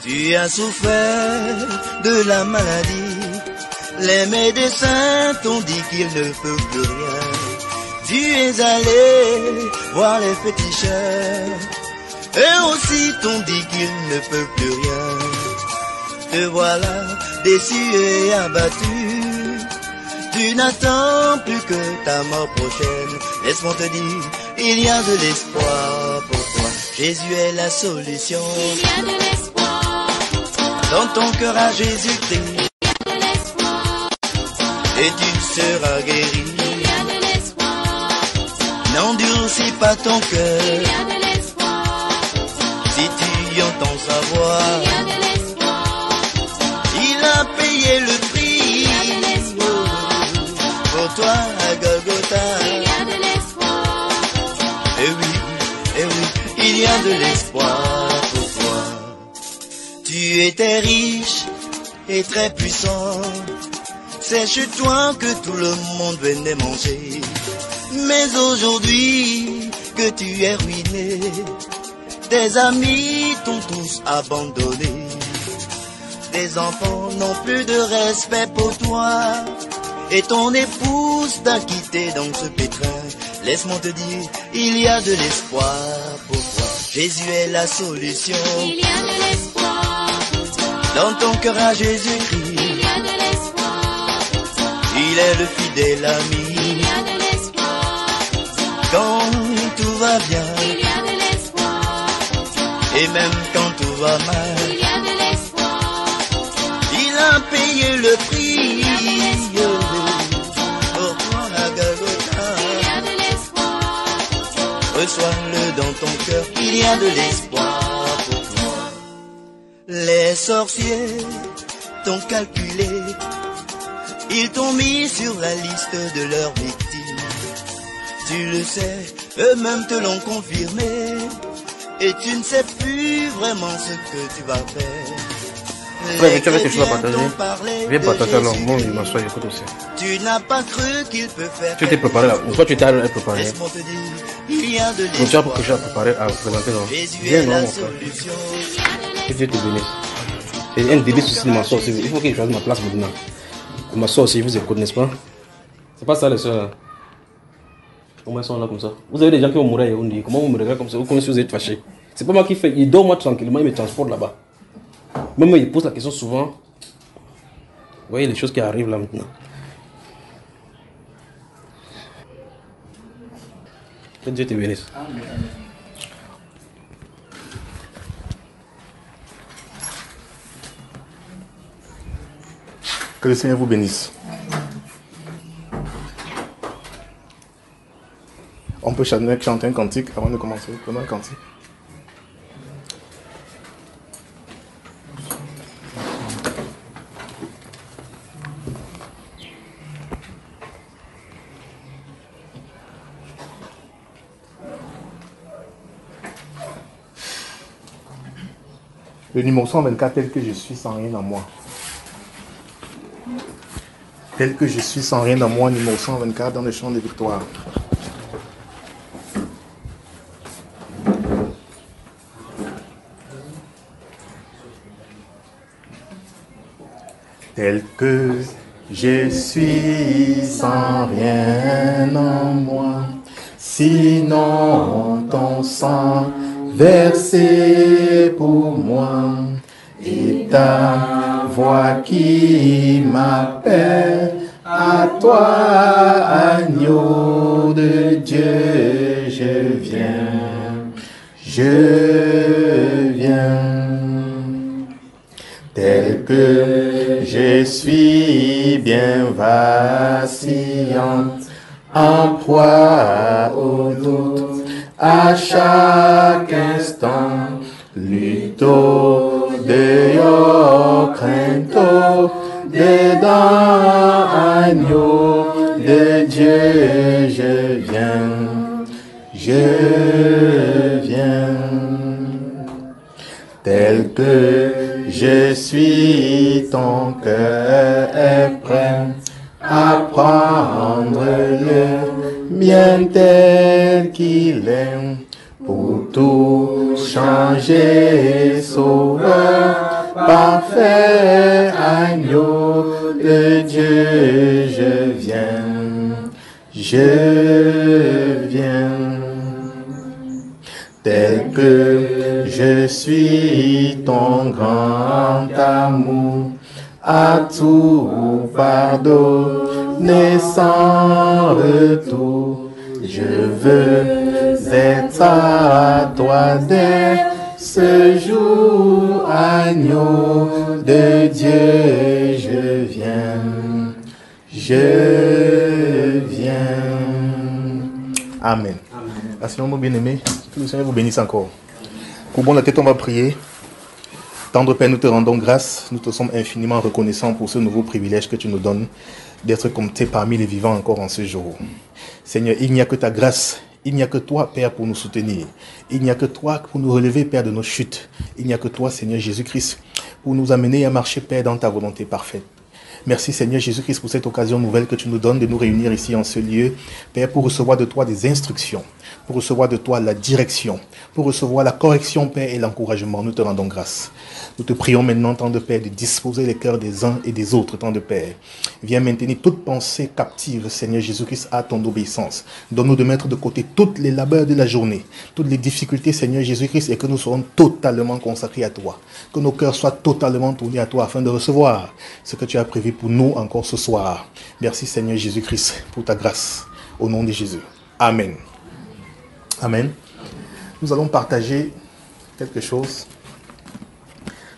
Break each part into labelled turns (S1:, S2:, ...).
S1: Tu as souffert de la maladie. Les médecins t'ont dit qu'ils ne peuvent plus rien. Tu es allé voir les féticheurs. Eux aussi t'ont dit qu'ils ne peuvent plus rien. Te voilà déçu et abattu. Tu n'attends plus que ta mort prochaine. Laisse-moi te dire, il y a de l'espoir pour toi. Jésus est la solution.
S2: Il y a de l'espoir pour toi.
S1: Dans ton cœur à Jésus-Christ.
S2: Il y a de l'espoir pour toi.
S1: Et tu seras guéri.
S2: Il y a de l'espoir pour toi.
S1: N'endurcis pas ton cœur.
S2: Il y a de l'espoir pour toi.
S1: Si tu entends sa voix.
S2: Il y a de l'espoir pour toi.
S1: Il a payé le prix.
S2: Il y a de l'espoir
S1: pour toi à Golgotha.
S2: Il y a de l'espoir pour toi.
S1: Eh oui, il y a de l'espoir pour toi. Tu étais riche et très puissant. C'est chez toi que tout le monde venait manger. Mais aujourd'hui que tu es ruiné, tes amis t'ont tous abandonné. Tes enfants n'ont plus de respect pour toi. Et ton épouse t'a quitté dans ce pétrin. Laisse-moi te dire, il y a de l'espoir pour toi. Jésus est la solution.
S2: Il y a de l'espoir pour toi.
S1: Dans ton cœur à Jésus-Christ.
S2: Il y a de l'espoir pour toi.
S1: Il est le fidèle ami.
S2: Il y a de l'espoir pour toi.
S1: Quand tout va bien.
S2: Il y a de l'espoir pour toi.
S1: Et même quand tout va mal.
S2: Il y a de l'espoir pour toi.
S1: Il a payé le prix.
S2: Il y a de l'espoir
S1: pour toi à Golgotha.
S2: Il y a de l'espoir pour toi.
S1: Reçois-le dans ton cœur. Il y a de l'espoir pour toi. Les sorciers t'ont calculé. Ils t'ont mis sur la liste de leurs victimes. Tu le sais, eux-mêmes te l'ont confirmé. Et tu ne sais plus vraiment ce que tu vas faire.
S3: Frère, tu avais quelque chose à partager? Viens partager alors, moi je m'assois, j'écoute aussi.
S1: Tu n'as pas cru qu'il peut faire.
S3: Tu t'es préparé là, ou toi tu t'es préparé.
S1: Laisse-moi te dire, il y a de
S3: Donc tu as quelque chose à préparer, à présenter non? Viens non mon frère. Que Dieu te bénisse. C'est un début souci de m'asseoir aussi, il faut que je fasse ma place maintenant. Je m'assois aussi, je vous écoute, n'est-ce pas? C'est pas ça les soeurs là. Comment ils sont là comme ça? Vous avez des gens qui vont mourir à Yaoundé, comment vous me regardez comme ça? Ou comme si vous êtes fâchés? C'est pas moi qui fais, il dort moi tranquillement, il me transporte là-bas. Même il pose la question souvent. Vous voyez les choses qui arrivent là maintenant. Que Dieu te bénisse. Amen.
S4: Que le Seigneur vous bénisse. On peut chanter un cantique avant de commencer. Prenons un cantique. Le numéro 124, tel que je suis sans rien en moi. Tel que je suis sans rien en moi, numéro 124 dans le chant de victoire. Tel que je suis sans rien en moi, sinon ton sang versé pour moi, et ta voix qui m'appelle à toi, agneau de Dieu, je viens, tel que je suis bien vacillante, en proie au doute, à chaque instant, luto, dehors, crainto, dedans, agneau de Dieu, je viens, tel que je suis, ton cœur est prêt à prendre le mien tel qu'il est, pour tout changer, sauveur, parfait agneau de Dieu, je viens, je viens. Tel que je suis, ton grand amour a tout pardonné sans retour. Je veux être à toi dès ce jour, agneau de Dieu, je viens, je viens. Amen. Ah, Seigneur, mon bien-aimé, que le Seigneur vous bénisse encore. Courbons la tête, on va prier. Tendre Père, nous te rendons grâce, nous te sommes infiniment reconnaissants pour ce nouveau privilège que tu nous donnes d'être comptés parmi les vivants encore en ce jour. Seigneur, il n'y a que ta grâce, il n'y a que toi, Père, pour nous soutenir. Il n'y a que toi pour nous relever, Père, de nos chutes. Il n'y a que toi, Seigneur Jésus-Christ, pour nous amener à marcher, Père, dans ta volonté parfaite. Merci Seigneur Jésus-Christ pour cette occasion nouvelle que tu nous donnes de nous réunir ici en ce lieu, Père, pour recevoir de toi des instructions, pour recevoir de toi la direction, pour recevoir la correction, Père, et l'encouragement. Nous te rendons grâce. Nous te prions maintenant, tant de Père, de disposer les cœurs des uns et des autres, tant de Père. Viens maintenir toute pensée captive, Seigneur Jésus-Christ, à ton obéissance. Donne-nous de mettre de côté toutes les labeurs de la journée, toutes les difficultés, Seigneur Jésus-Christ, et que nous serons totalement consacrés à toi. Que nos cœurs soient totalement tournés à toi afin de recevoir ce que tu as prévu pour nous encore ce soir. Merci Seigneur Jésus-Christ pour ta grâce. Au nom de Jésus. Amen. Amen. Nous allons partager quelque chose.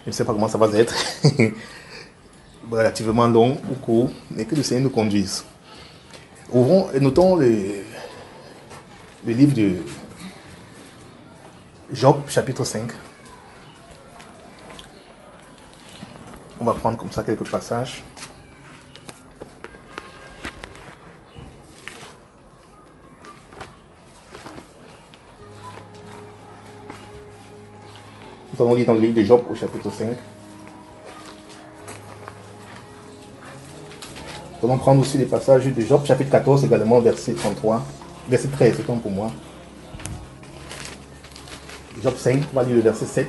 S4: Je ne sais pas comment ça va être. Relativement long ou court, mais que le Seigneur nous conduise. Ouvrons et notons le livre de Job, chapitre 5. On va prendre comme ça quelques passages. Nous allons lire dans le livre de Job au chapitre 5. Nous allons prendre aussi les passages de Job, chapitre 14, également verset 33, verset 13, c'est comme pour moi. Job 5, on va lire le verset 7.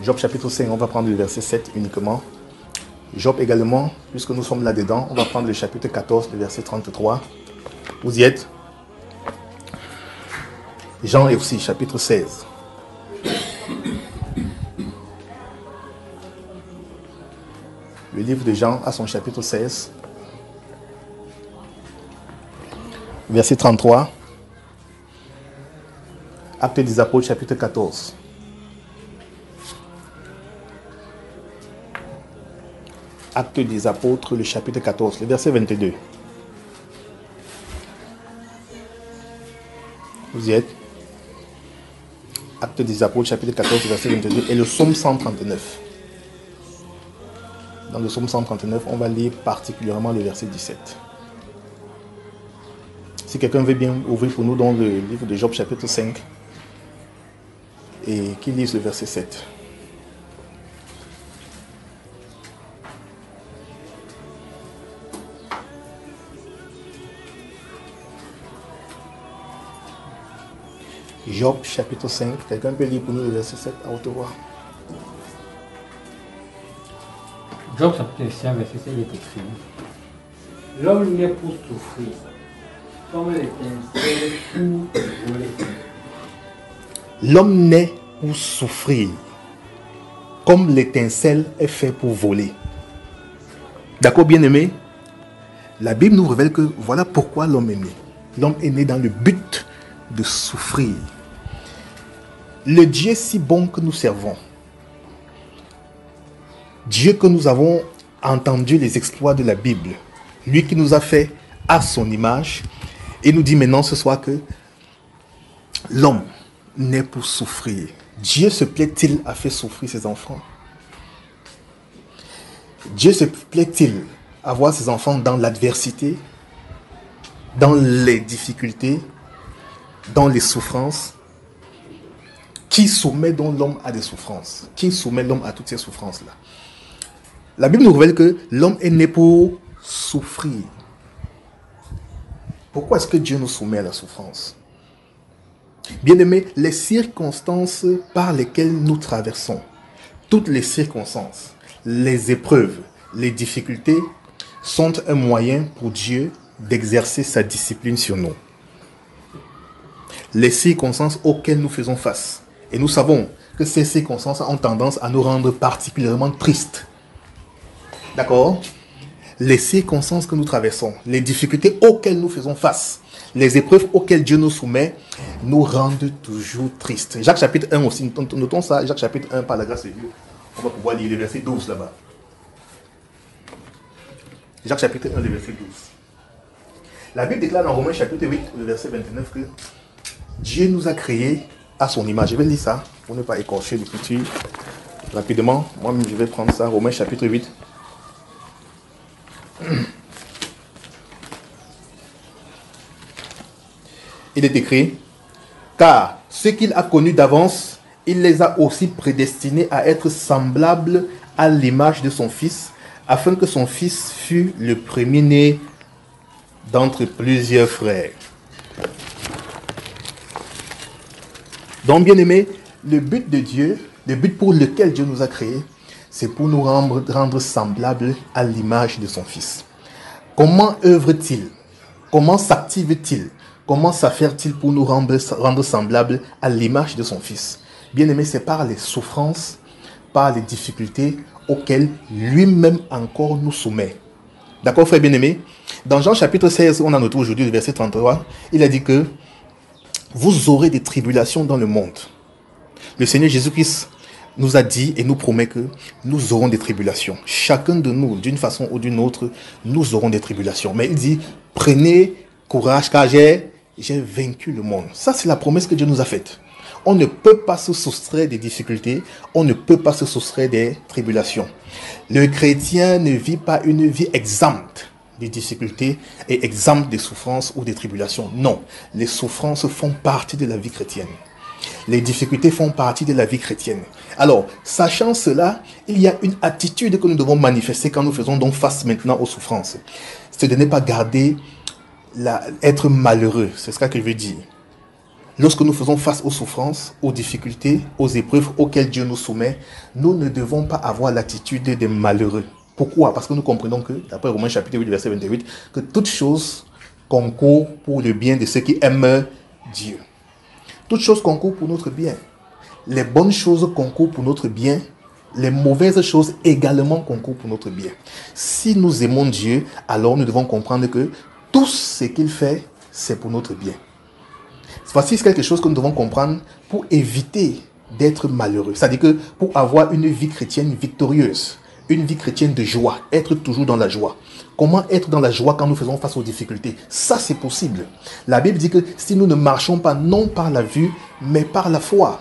S4: Job chapitre 5, on va prendre le verset 7 uniquement. Job également, puisque nous sommes là-dedans, on va prendre le chapitre 14, le verset 33. Vous y êtes? Jean est aussi, chapitre 16. Le livre de Jean a son chapitre 16. Verset 33. Actes des Apôtres, chapitre 14. Actes des Apôtres, le chapitre 14, le verset 22. Vous y êtes? Actes des Apôtres, chapitre 14, verset 22, et le psaume 139. Dans le psaume 139, on va lire particulièrement le verset 17. Si quelqu'un veut bien ouvrir pour nous dans le livre de Job, chapitre 5, et qu'il lise le verset 7. Job chapitre 5, quelqu'un peut lire pour nous le verset 7 à haute voix.
S5: Job chapitre 5, verset 7 est écrit: L'homme naît pour souffrir, comme l'étincelle pour voler.
S4: L'homme naît pour souffrir, comme l'étincelle est fait pour voler. D'accord, bien-aimé? La Bible nous révèle que voilà pourquoi l'homme est né. L'homme est né dans le but de souffrir. Le Dieu si bon que nous servons, Dieu que nous avons entendu les exploits de la Bible, lui qui nous a fait à son image, et nous dit maintenant ce soir que l'homme naît pour souffrir. Dieu se plaît-il à faire souffrir ses enfants? Dieu se plaît-il à voir ses enfants dans l'adversité, dans les difficultés, dans les souffrances? Qui soumet donc l'homme à des souffrances? Qui soumet l'homme à toutes ces souffrances-là? La Bible nous révèle que l'homme est né pour souffrir. Pourquoi est-ce que Dieu nous soumet à la souffrance? Bien-aimés, les circonstances par lesquelles nous traversons, toutes les circonstances, les épreuves, les difficultés sont un moyen pour Dieu d'exercer sa discipline sur nous. Les circonstances auxquelles nous faisons face. Et nous savons que ces circonstances ont tendance à nous rendre particulièrement tristes. D'accord? Les circonstances que nous traversons, les difficultés auxquelles nous faisons face, les épreuves auxquelles Dieu nous soumet, nous rendent toujours tristes. Jacques chapitre 1 aussi, notons ça, Jacques chapitre 1, par la grâce de Dieu. On va pouvoir lire le verset 12 là-bas. Jacques chapitre 1, le verset 12. La Bible déclare dans Romains chapitre 8, le verset 29 que Dieu nous a créés à son image. Je vais lire ça pour ne pas écorcher l'écriture rapidement. Moi-même, je vais prendre ça. Romains chapitre 8. Il est écrit, car ceux qu'il a connus d'avance, il les a aussi prédestinés à être semblables à l'image de son Fils, afin que son Fils fût le premier-né d'entre plusieurs frères. Donc, bien-aimés, le but de Dieu, le but pour lequel Dieu nous a créés, c'est pour nous rendre semblables à l'image de son Fils. Comment œuvre-t-il? Comment s'active-t-il? Comment s'affaire-t-il pour nous rendre semblables à l'image de son Fils? Bien-aimé, c'est par les souffrances, par les difficultés auxquelles lui-même encore nous soumet. D'accord, frère bien-aimé? Dans Jean chapitre 16, on a noté aujourd'hui le verset 33, il a dit que vous aurez des tribulations dans le monde. Le Seigneur Jésus-Christ nous a dit et nous promet que nous aurons des tribulations. Chacun de nous, d'une façon ou d'une autre, nous aurons des tribulations. Mais il dit, prenez courage car j'ai vaincu le monde. Ça, c'est la promesse que Dieu nous a faite. On ne peut pas se soustraire des difficultés, on ne peut pas se soustraire des tribulations. Le chrétien ne vit pas une vie exempte des difficultés et exempte des souffrances ou des tribulations. Non, les souffrances font partie de la vie chrétienne. Les difficultés font partie de la vie chrétienne. Alors, sachant cela, il y a une attitude que nous devons manifester quand nous faisons donc face maintenant aux souffrances. C'est de ne pas garder, être malheureux. C'est ce que je veux dire. Lorsque nous faisons face aux souffrances, aux difficultés, aux épreuves auxquelles Dieu nous soumet, nous ne devons pas avoir l'attitude des malheureux. Pourquoi? Parce que nous comprenons que, d'après Romains chapitre 8, verset 28, que toute chose concourt pour le bien de ceux qui aiment Dieu. Toutes choses concourent pour notre bien. Les bonnes choses concourent pour notre bien. Les mauvaises choses également concourent pour notre bien. Si nous aimons Dieu, alors nous devons comprendre que tout ce qu'il fait, c'est pour notre bien. Voici quelque chose que nous devons comprendre pour éviter d'être malheureux. C'est-à-dire que pour avoir une vie chrétienne victorieuse, une vie chrétienne de joie, être toujours dans la joie. Comment être dans la joie quand nous faisons face aux difficultés? Ça, c'est possible. La Bible dit que si nous ne marchons pas non par la vue, mais par la foi.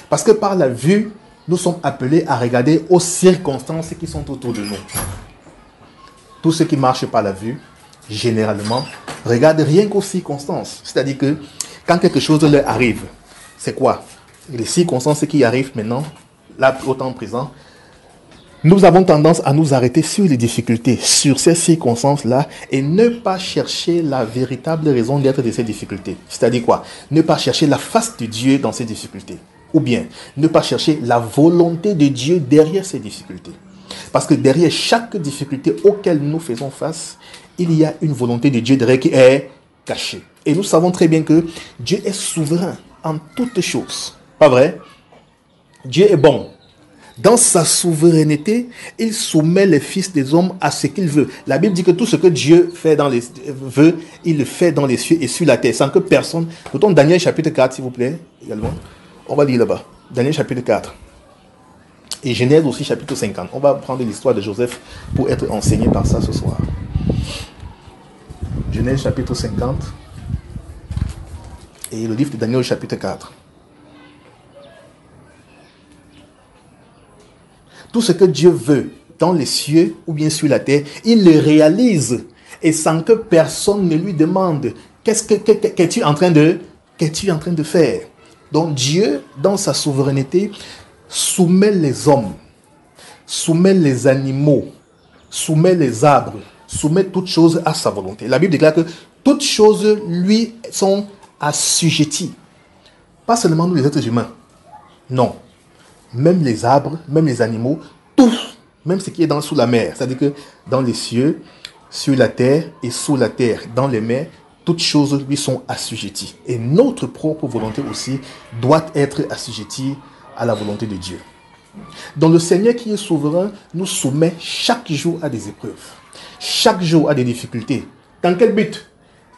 S4: Parce que par la vue, nous sommes appelés à regarder aux circonstances qui sont autour de nous. Tous ceux qui marchent par la vue, généralement, regardent rien qu'aux circonstances. C'est-à-dire que quand quelque chose leur arrive, c'est quoi? Les circonstances qui arrivent maintenant, là, au temps présent, nous avons tendance à nous arrêter sur les difficultés, sur ces circonstances-là, et ne pas chercher la véritable raison d'être de ces difficultés. C'est-à-dire quoi? Ne pas chercher la face de Dieu dans ces difficultés. Ou bien, ne pas chercher la volonté de Dieu derrière ces difficultés. Parce que derrière chaque difficulté auquel nous faisons face, il y a une volonté de Dieu derrière qui est cachée. Et nous savons très bien que Dieu est souverain en toutes choses. Pas vrai? Dieu est bon. Dans sa souveraineté, il soumet les fils des hommes à ce qu'il veut. La Bible dit que tout ce que Dieu veut, il le fait dans les cieux et sur la terre, sans que personne... Notons Daniel chapitre 4, s'il vous plaît, également. On va lire là-bas. Daniel chapitre 4. Et Genèse aussi chapitre 50. On va prendre l'histoire de Joseph pour être enseigné par ça ce soir. Genèse chapitre 50. Et le livre de Daniel chapitre 4. Tout ce que Dieu veut dans les cieux ou bien sur la terre, il le réalise et sans que personne ne lui demande qu'es-tu en train de faire. Donc Dieu, dans sa souveraineté, soumet les hommes, soumet les animaux, soumet les arbres, soumet toutes choses à sa volonté. La Bible déclare que toutes choses lui sont assujetties. Pas seulement nous les êtres humains. Non. Même les arbres, même les animaux, tout, même ce qui est sous la mer. C'est-à-dire que dans les cieux, sur la terre et sous la terre, dans les mers, toutes choses lui sont assujetties. Et notre propre volonté aussi doit être assujettie à la volonté de Dieu. Donc le Seigneur qui est souverain nous soumet chaque jour à des épreuves. Chaque jour à des difficultés. Dans quel but?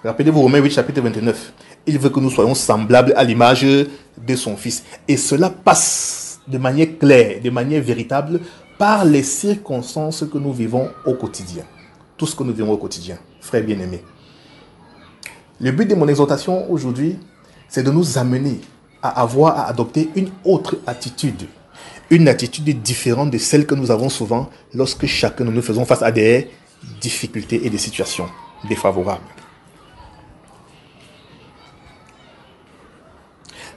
S4: Rappelez-vous Romains 8, chapitre 29. Il veut que nous soyons semblables à l'image de son Fils. Et cela passe de manière claire, de manière véritable, par les circonstances que nous vivons au quotidien. Tout ce que nous vivons au quotidien, frères bien-aimés. Le but de mon exhortation aujourd'hui, c'est de nous amener à adopter une autre attitude. Une attitude différente de celle que nous avons souvent lorsque chacun de nous faisons face à des difficultés et des situations défavorables.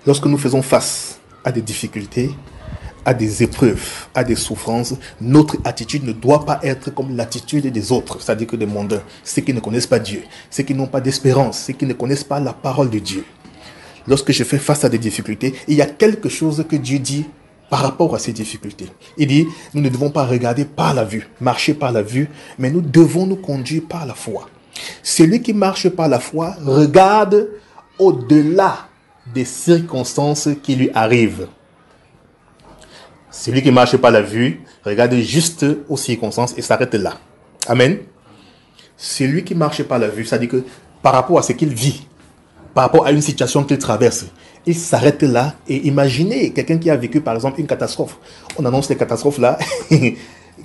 S4: Lorsque nous faisons face à des difficultés, à des épreuves, à des souffrances, notre attitude ne doit pas être comme l'attitude des autres, c'est-à-dire que des mondains, ceux qui ne connaissent pas Dieu, ceux qui n'ont pas d'espérance, ceux qui ne connaissent pas la parole de Dieu. Lorsque je fais face à des difficultés, il y a quelque chose que Dieu dit par rapport à ces difficultés. Il dit, nous ne devons pas regarder par la vue, marcher par la vue, mais nous devons nous conduire par la foi. Celui qui marche par la foi regarde au-delà des circonstances qui lui arrivent. Celui qui marche par la vue regarde juste aux circonstances et s'arrête là. Amen. Celui qui marche par la vue, c'est-à-dire que par rapport à ce qu'il vit, par rapport à une situation qu'il traverse, il s'arrête là et imaginez quelqu'un qui a vécu par exemple une catastrophe. On annonce les catastrophes là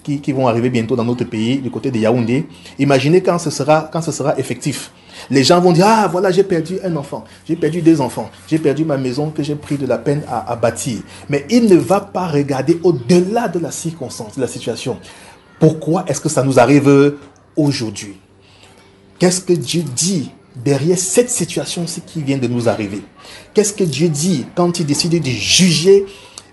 S4: qui vont arriver bientôt dans notre pays, du côté de Yaoundé. Imaginez quand ce sera effectif. Les gens vont dire, ah voilà, j'ai perdu un enfant, j'ai perdu 2 enfants, j'ai perdu ma maison que j'ai pris de la peine à bâtir. Mais il ne va pas regarder au-delà de la circonstance, de la situation. Pourquoi est-ce que ça nous arrive aujourd'hui? Qu'est-ce que Dieu dit derrière cette situation-ci qui vient de nous arriver? Qu'est-ce que Dieu dit quand il décide de juger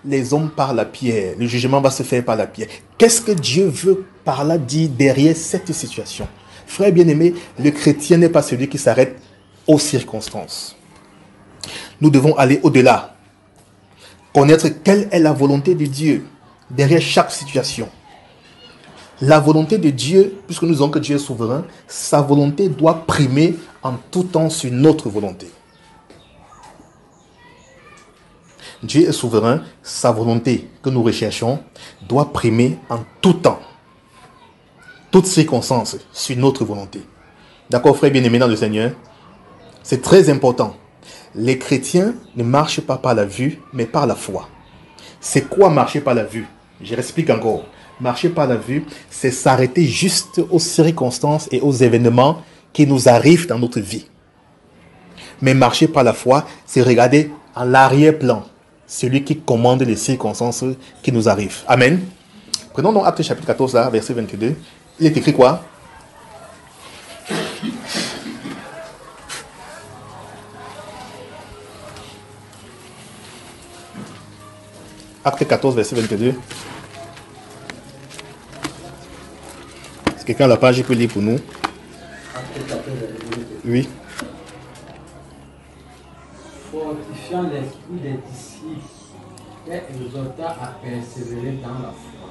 S4: les hommes par la pierre? Le jugement va se faire par la pierre. Qu'est-ce que Dieu veut par là dire derrière cette situation? Frère bien-aimé, le chrétien n'est pas celui qui s'arrête aux circonstances. Nous devons aller au-delà. Connaître quelle est la volonté de Dieu derrière chaque situation. La volonté de Dieu, puisque nous disons que Dieu est souverain, sa volonté doit primer en tout temps sur notre volonté. Dieu est souverain, sa volonté que nous recherchons doit primer en tout temps. Toutes circonstances sur notre volonté. D'accord, frère bien-aimé dans le Seigneur? C'est très important. Les chrétiens ne marchent pas par la vue, mais par la foi. C'est quoi marcher par la vue? Je l'explique encore. Marcher par la vue, c'est s'arrêter juste aux circonstances et aux événements qui nous arrivent dans notre vie. Mais marcher par la foi, c'est regarder en l'arrière-plan, celui qui commande les circonstances qui nous arrivent. Amen. Prenons donc Actes chapitre 14, là, verset 22. Il est écrit quoi? Acte 14, verset 22. Si quelqu'un a la page, il peut lire pour nous.
S5: Acte 14, verset 22.
S4: Oui.
S5: Fortifiant l'esprit des disciples et exhortant à persévérer dans la foi.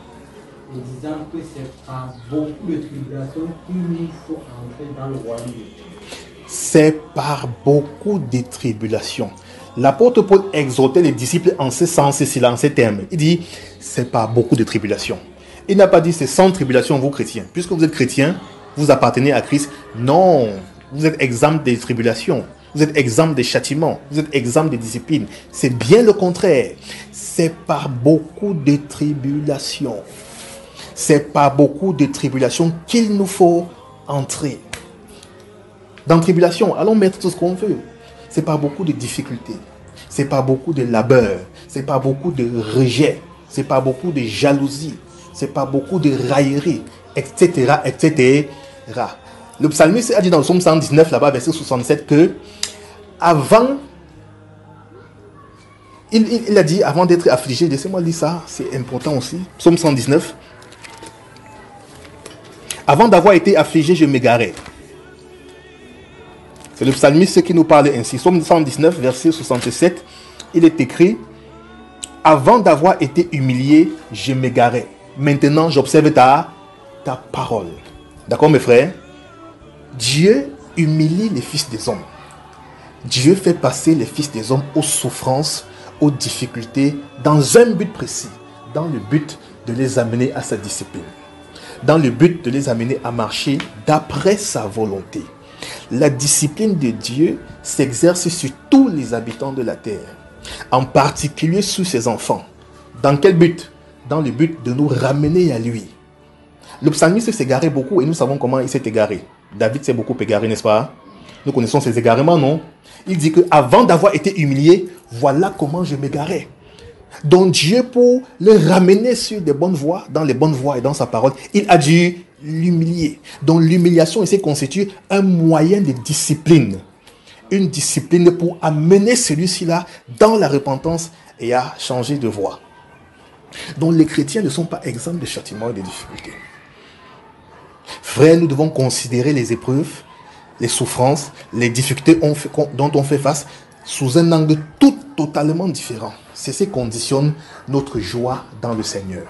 S5: Et disant que c'est par beaucoup de tribulations qu'il nous faut entrer dans le royaume de Dieu.
S4: C'est par beaucoup de tribulations. L'apôtre Paul exhortait les disciples en ce sens-ci, en ces termes. Il dit, c'est par beaucoup de tribulations. Il n'a pas dit, c'est sans tribulation, vous chrétiens. Puisque vous êtes chrétiens, vous appartenez à Christ. Non, vous êtes exempts des tribulations. Vous êtes exempts des châtiments. Vous êtes exempts des disciplines. C'est bien le contraire. C'est par beaucoup de tribulations. C'est par beaucoup de tribulations qu'il nous faut entrer. Dans tribulation, allons mettre tout ce qu'on veut. C'est par beaucoup de difficultés. C'est par beaucoup de labeur. C'est par beaucoup de rejet. C'est par beaucoup de jalousie. C'est par beaucoup de raillerie, etc., etc. Le psalmiste a dit dans le psaume 119, là-bas, verset 67, que avant, il a dit, avant d'être affligé, laissez-moi lire ça, c'est important aussi. Psaume 119. Avant d'avoir été affligé, je m'égarais. C'est le psalmiste qui nous parle ainsi. Psaume 119, verset 67. il est écrit, avant d'avoir été humilié, je m'égarais. Maintenant, j'observe ta parole. D'accord, mes frères? Dieu humilie les fils des hommes. Dieu fait passer les fils des hommes aux souffrances, aux difficultés, dans un but précis, dans le but de les amener à sa discipline, dans le but de les amener à marcher d'après sa volonté. La discipline de Dieu s'exerce sur tous les habitants de la terre, en particulier sur ses enfants. Dans quel but? Dans le but de nous ramener à lui. Le psalmiste s'est égaré beaucoup et nous savons comment il s'est égaré. David s'est beaucoup égaré, n'est-ce pas? Nous connaissons ses égarements, non? Il dit que avant d'avoir été humilié, voilà comment je m'égarais. Donc Dieu, pour le ramener sur des bonnes voies, dans les bonnes voies et dans sa parole, il a dû l'humilier. Donc l'humiliation ici constitue un moyen de discipline. Une discipline pour amener celui-ci-là dans la repentance et à changer de voie. Donc les chrétiens ne sont pas exempts de châtiments et de difficultés. Frères, nous devons considérer les épreuves, les souffrances, les difficultés dont on fait face sous un angle totalement différent. C'est ce qui conditionne notre joie dans le Seigneur.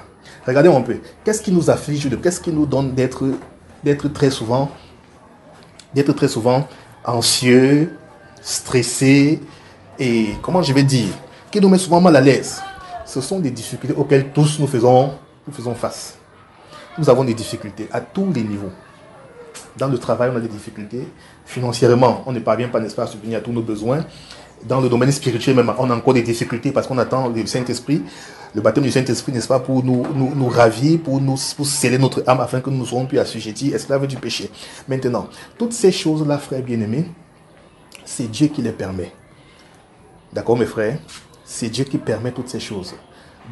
S4: Regardez un peu. Qu'est-ce qui nous afflige, qu'est-ce qui nous donne d'être très souvent anxieux, stressés et, comment je vais dire, qui nous met souvent mal à l'aise? Ce sont des difficultés auxquelles tous nous faisons face. Nous avons des difficultés à tous les niveaux. Dans le travail, on a des difficultés. Financièrement, on ne parvient pas, n'est-ce pas, à subvenir à tous nos besoins. Dans le domaine spirituel, même, on a encore des difficultés parce qu'on attend le Saint-Esprit, le baptême du Saint-Esprit, n'est-ce pas, pour nous ravir, pour sceller notre âme afin que nous ne soyons plus assujettis, esclaves du péché. Maintenant, toutes ces choses-là, frères bien-aimés, c'est Dieu qui les permet. D'accord, mes frères? C'est Dieu qui permet toutes ces choses.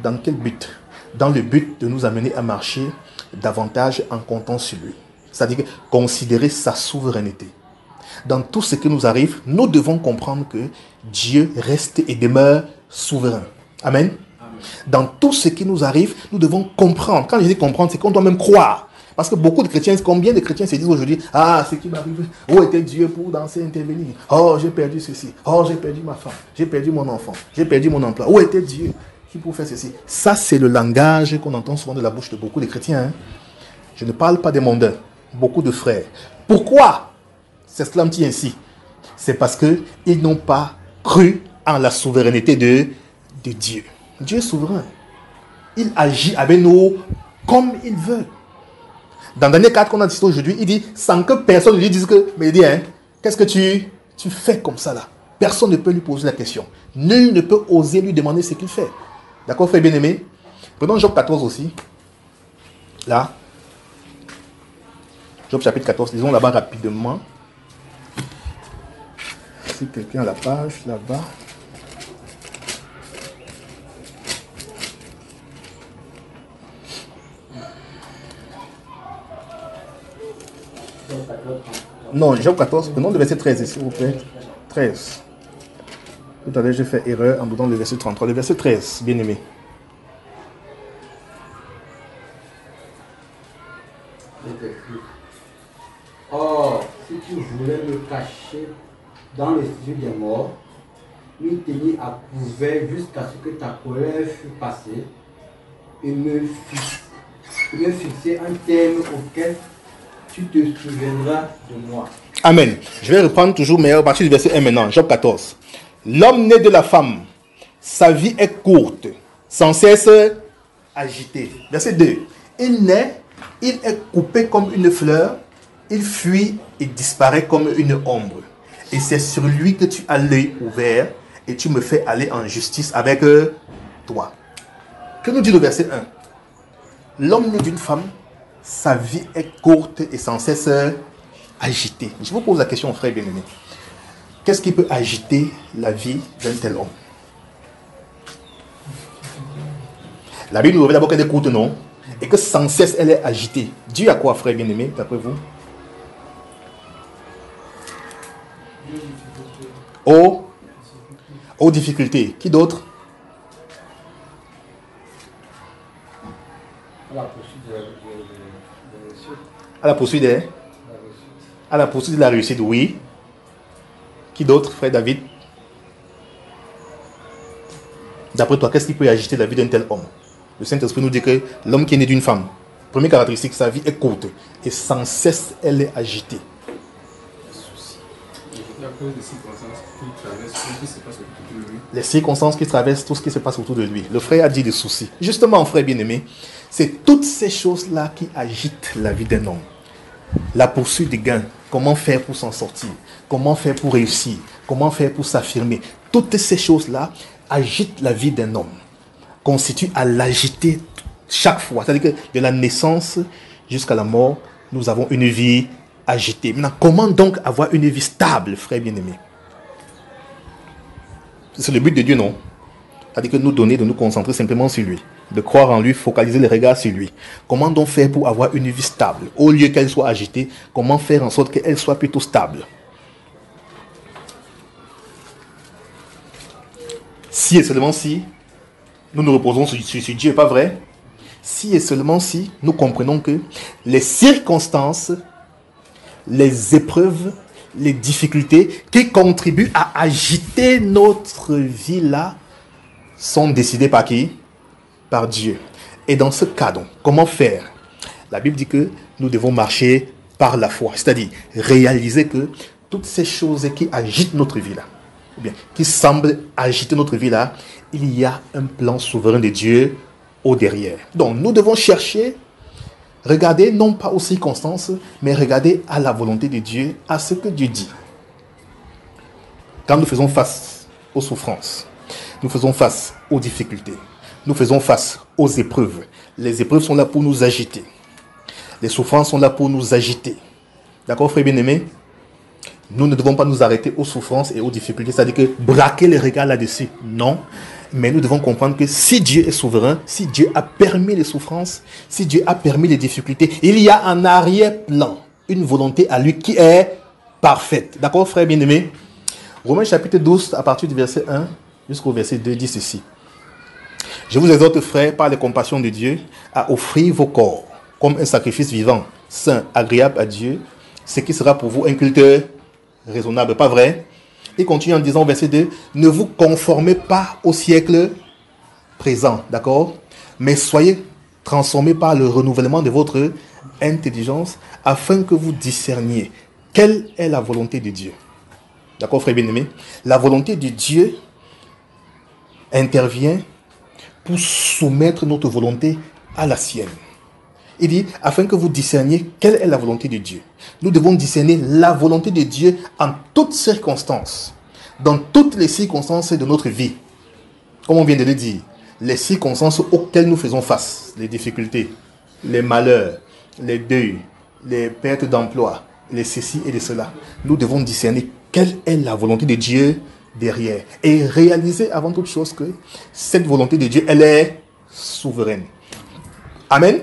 S4: Dans quel but? Dans le but de nous amener à marcher davantage en comptant sur lui. C'est-à-dire considérer sa souveraineté. Dans tout ce qui nous arrive, nous devons comprendre que Dieu reste et demeure souverain. Amen. Dans tout ce qui nous arrive, nous devons comprendre. Quand je dis comprendre, c'est qu'on doit même croire. Parce que beaucoup de chrétiens, combien de chrétiens se disent aujourd'hui, ah, ce qui m'arrive, où était Dieu pour danser, intervenir? Oh, j'ai perdu ceci. Oh, j'ai perdu ma femme. J'ai perdu mon enfant. J'ai perdu mon emploi. Où était Dieu qui pour faire ceci? Ça, c'est le langage qu'on entend souvent de la bouche de beaucoup de chrétiens. Hein? Je ne parle pas des mondains. Beaucoup de frères. Pourquoi s'exclament-ils ainsi? C'est parce qu'ils n'ont pas cru en la souveraineté de Dieu. Dieu est souverain. Il agit avec nous comme il veut. Dans Daniel 4 qu'on a dit aujourd'hui, il dit, sans que personne ne lui dise que, mais il dit, hein, qu'est-ce que tu fais comme ça là? Personne ne peut lui poser la question. Nul ne peut oser lui demander ce qu'il fait. D'accord, frère bien-aimé? Prenons Job 14 aussi. Là. Job chapitre 14, lisons là-bas rapidement. Si quelqu'un a la page là-bas. Non, Job 14, prenons le verset 13, s'il vous plaît. 13. Tout à l'heure, j'ai fait erreur en donnant le verset 33. Le verset 13, bien aimé.
S5: Or, si tu voulais me cacher dans le studio des morts, me tenir à couvert jusqu'à ce que ta colère fût passée, et me fixer un terme auquel tu te souviendras de moi.
S4: Amen. Je vais reprendre toujours, mais à partir du verset 1 maintenant, Job 14. L'homme né de la femme, sa vie est courte, sans cesse agitée. Verset 2. Il naît, il est coupé comme une fleur, il fuit et disparaît comme une ombre. Et c'est sur lui que tu as l'œil ouvert et tu me fais aller en justice avec toi. Que nous dit le verset 1? L'homme né d'une femme, sa vie est courte et sans cesse agitée. Je vous pose la question, frère bien-aimé. Qu'est-ce qui peut agiter la vie d'un tel homme? La Bible nous révèle d'abord qu'elle est courte, non? Et que sans cesse elle est agitée. Dû à quoi, frère bien-aimé, d'après vous? Aux difficultés. Qui d'autre? À la poursuite à la poursuite de la réussite, oui. Qui d'autre, frère David? D'après toi, qu'est-ce qui peut agiter la vie d'un tel homme? Le Saint-Esprit nous dit que l'homme qui est né d'une femme, première caractéristique, sa vie est courte et sans cesse elle est agitée. Les circonstances qui traversent tout ce qui se passe autour de lui. Le frère a dit des soucis. Justement, frère bien-aimé, c'est toutes ces choses-là qui agitent la vie d'un homme. La poursuite des gains, comment faire pour s'en sortir, comment faire pour réussir, comment faire pour s'affirmer. Toutes ces choses-là agitent la vie d'un homme, constituent à l'agiter chaque fois. C'est-à-dire que de la naissance jusqu'à la mort, nous avons une vie agitée. Maintenant, comment donc avoir une vie stable, frère bien-aimé? C'est le but de Dieu, non? C'est-à-dire que nous donner, de nous concentrer simplement sur lui, de croire en lui, focaliser les regards sur lui. Comment donc faire pour avoir une vie stable? Au lieu qu'elle soit agitée, comment faire en sorte qu'elle soit plutôt stable? Si et seulement si nous nous reposons sur Dieu, pas vrai? Si et seulement si nous comprenons que les circonstances, les épreuves, les difficultés qui contribuent à agiter notre vie là sont décidées par qui? Par Dieu. Et dans ce cas donc, comment faire? La Bible dit que nous devons marcher par la foi, c'est-à-dire réaliser que toutes ces choses qui agitent notre vie là, ou bien qui semblent agiter notre vie là, il y a un plan souverain de Dieu au derrière. Donc nous devons chercher, regarder non pas aux circonstances, mais regarder à la volonté de Dieu, à ce que Dieu dit. Quand nous faisons face aux souffrances, nous faisons face aux difficultés, nous faisons face aux épreuves. Les épreuves sont là pour nous agiter. Les souffrances sont là pour nous agiter. D'accord, frère bien-aimé? Nous ne devons pas nous arrêter aux souffrances et aux difficultés, c'est-à-dire que braquer les regards là-dessus. Non. Mais nous devons comprendre que si Dieu est souverain, si Dieu a permis les souffrances, si Dieu a permis les difficultés, il y a en arrière-plan une volonté à lui qui est parfaite. D'accord, frère bien-aimé? Romains chapitre 12, à partir du verset 1 jusqu'au verset 2, dit ceci. Je vous exhorte, frères, par les compassions de Dieu, à offrir vos corps comme un sacrifice vivant, saint, agréable à Dieu, ce qui sera pour vous un culte raisonnable. Pas vrai? Il continue en disant au verset 2, ne vous conformez pas au siècle présent, d'accord? Mais soyez transformés par le renouvellement de votre intelligence afin que vous discerniez quelle est la volonté de Dieu. D'accord, frère bien-aimé? La volonté de Dieu intervient pour soumettre notre volonté à la sienne. Il dit, afin que vous discerniez quelle est la volonté de Dieu. Nous devons discerner la volonté de Dieu en toutes circonstances, dans toutes les circonstances de notre vie. Comme on vient de le dire, les circonstances auxquelles nous faisons face, les difficultés, les malheurs, les deuils, les pertes d'emploi, les ceci et les cela, nous devons discerner quelle est la volonté de Dieu derrière et réaliser avant toute chose que cette volonté de Dieu, elle est souveraine. Amen.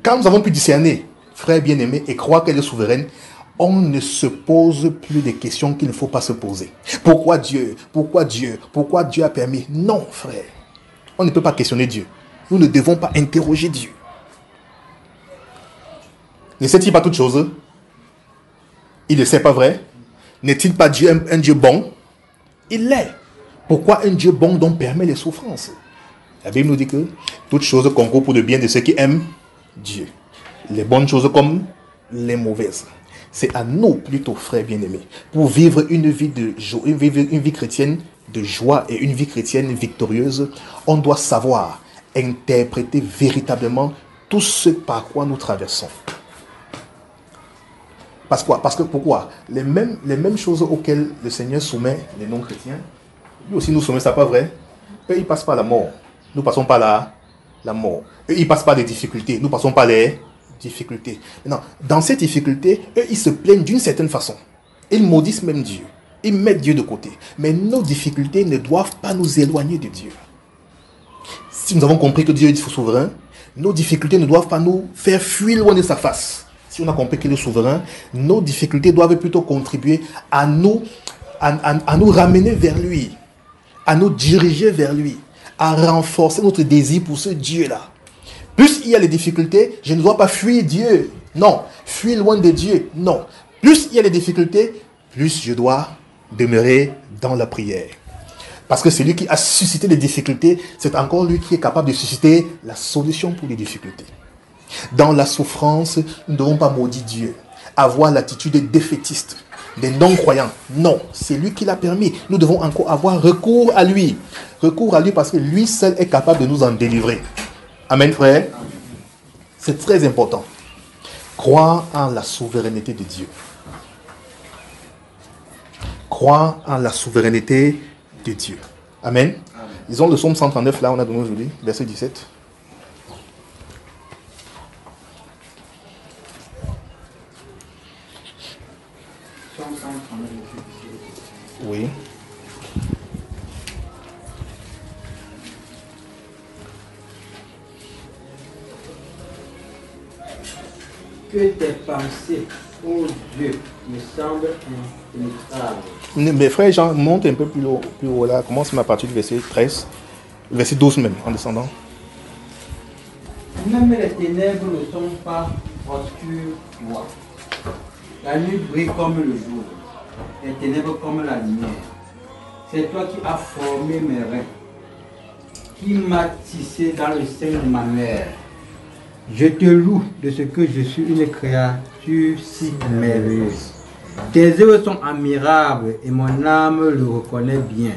S4: Quand nous avons pu discerner, frère bien-aimé, et croire qu'elle est souveraine, on ne se pose plus des questions qu'il ne faut pas se poser. Pourquoi Dieu? Pourquoi Dieu? Pourquoi Dieu a permis? Non, frère. On ne peut pas questionner Dieu. Nous ne devons pas interroger Dieu. Ne sait-il pas toutes choses? Il ne sait pas vrai? N'est-il pas Dieu un Dieu bon? Il l'est. Pourquoi un Dieu bon donc permet les souffrances? La Bible nous dit que toutes choses concourent pour le bien de ceux qui aiment Dieu. Les bonnes choses comme les mauvaises. C'est à nous plutôt, frères bien-aimés, pour vivre une vie de joie, une vie chrétienne de joie et une vie chrétienne victorieuse, on doit savoir interpréter véritablement tout ce par quoi nous traversons. Parce que pourquoi? Les mêmes choses auxquelles le Seigneur soumet les non-chrétiens, lui aussi nous soumet, ça pas vrai? Eux, ils passent par la mort. Nous passons par la mort. Eux, ils passent par les difficultés. Nous passons par les difficultés. Maintenant, dans ces difficultés, eux, ils se plaignent d'une certaine façon. Ils maudissent même Dieu. Ils mettent Dieu de côté. Mais nos difficultés ne doivent pas nous éloigner de Dieu. Si nous avons compris que Dieu est souverain, nos difficultés ne doivent pas nous faire fuir loin de sa face. Si on a compris qu'il est souverain, nos difficultés doivent plutôt contribuer à nous ramener vers lui, à nous diriger vers lui, à renforcer notre désir pour ce Dieu-là. Plus il y a les difficultés, je ne dois pas fuir Dieu. Non, fuir loin de Dieu. Non. Plus il y a les difficultés, plus je dois demeurer dans la prière. Parce que celui qui a suscité les difficultés, c'est encore lui qui est capable de susciter la solution pour les difficultés. Dans la souffrance, nous ne devons pas maudire Dieu, avoir l'attitude défaitiste, des non-croyants. Non, c'est lui qui l'a permis. Nous devons encore avoir recours à lui. Recours à lui parce que lui seul est capable de nous en délivrer. Amen, frère. C'est très important. Croire en la souveraineté de Dieu. Croire en la souveraineté de Dieu. Amen. Disons le psaume 139, là, on a donné aujourd'hui, verset 17. Oui.
S5: Que tes pensées, ô Dieu, me semblent impénétrables.
S4: Mes frères, Jean, monte un peu plus haut là. Commence à partir du verset 13, verset 12 même, en descendant.
S5: Même les ténèbres ne sont pas obscures, toi. La nuit brille comme le jour, les ténèbres comme la lumière. C'est toi qui as formé mes reins, qui m'as tissé dans le sein de ma mère. Je te loue de ce que je suis une créature si merveilleuse. Tes œuvres sont admirables et mon âme le reconnaît bien.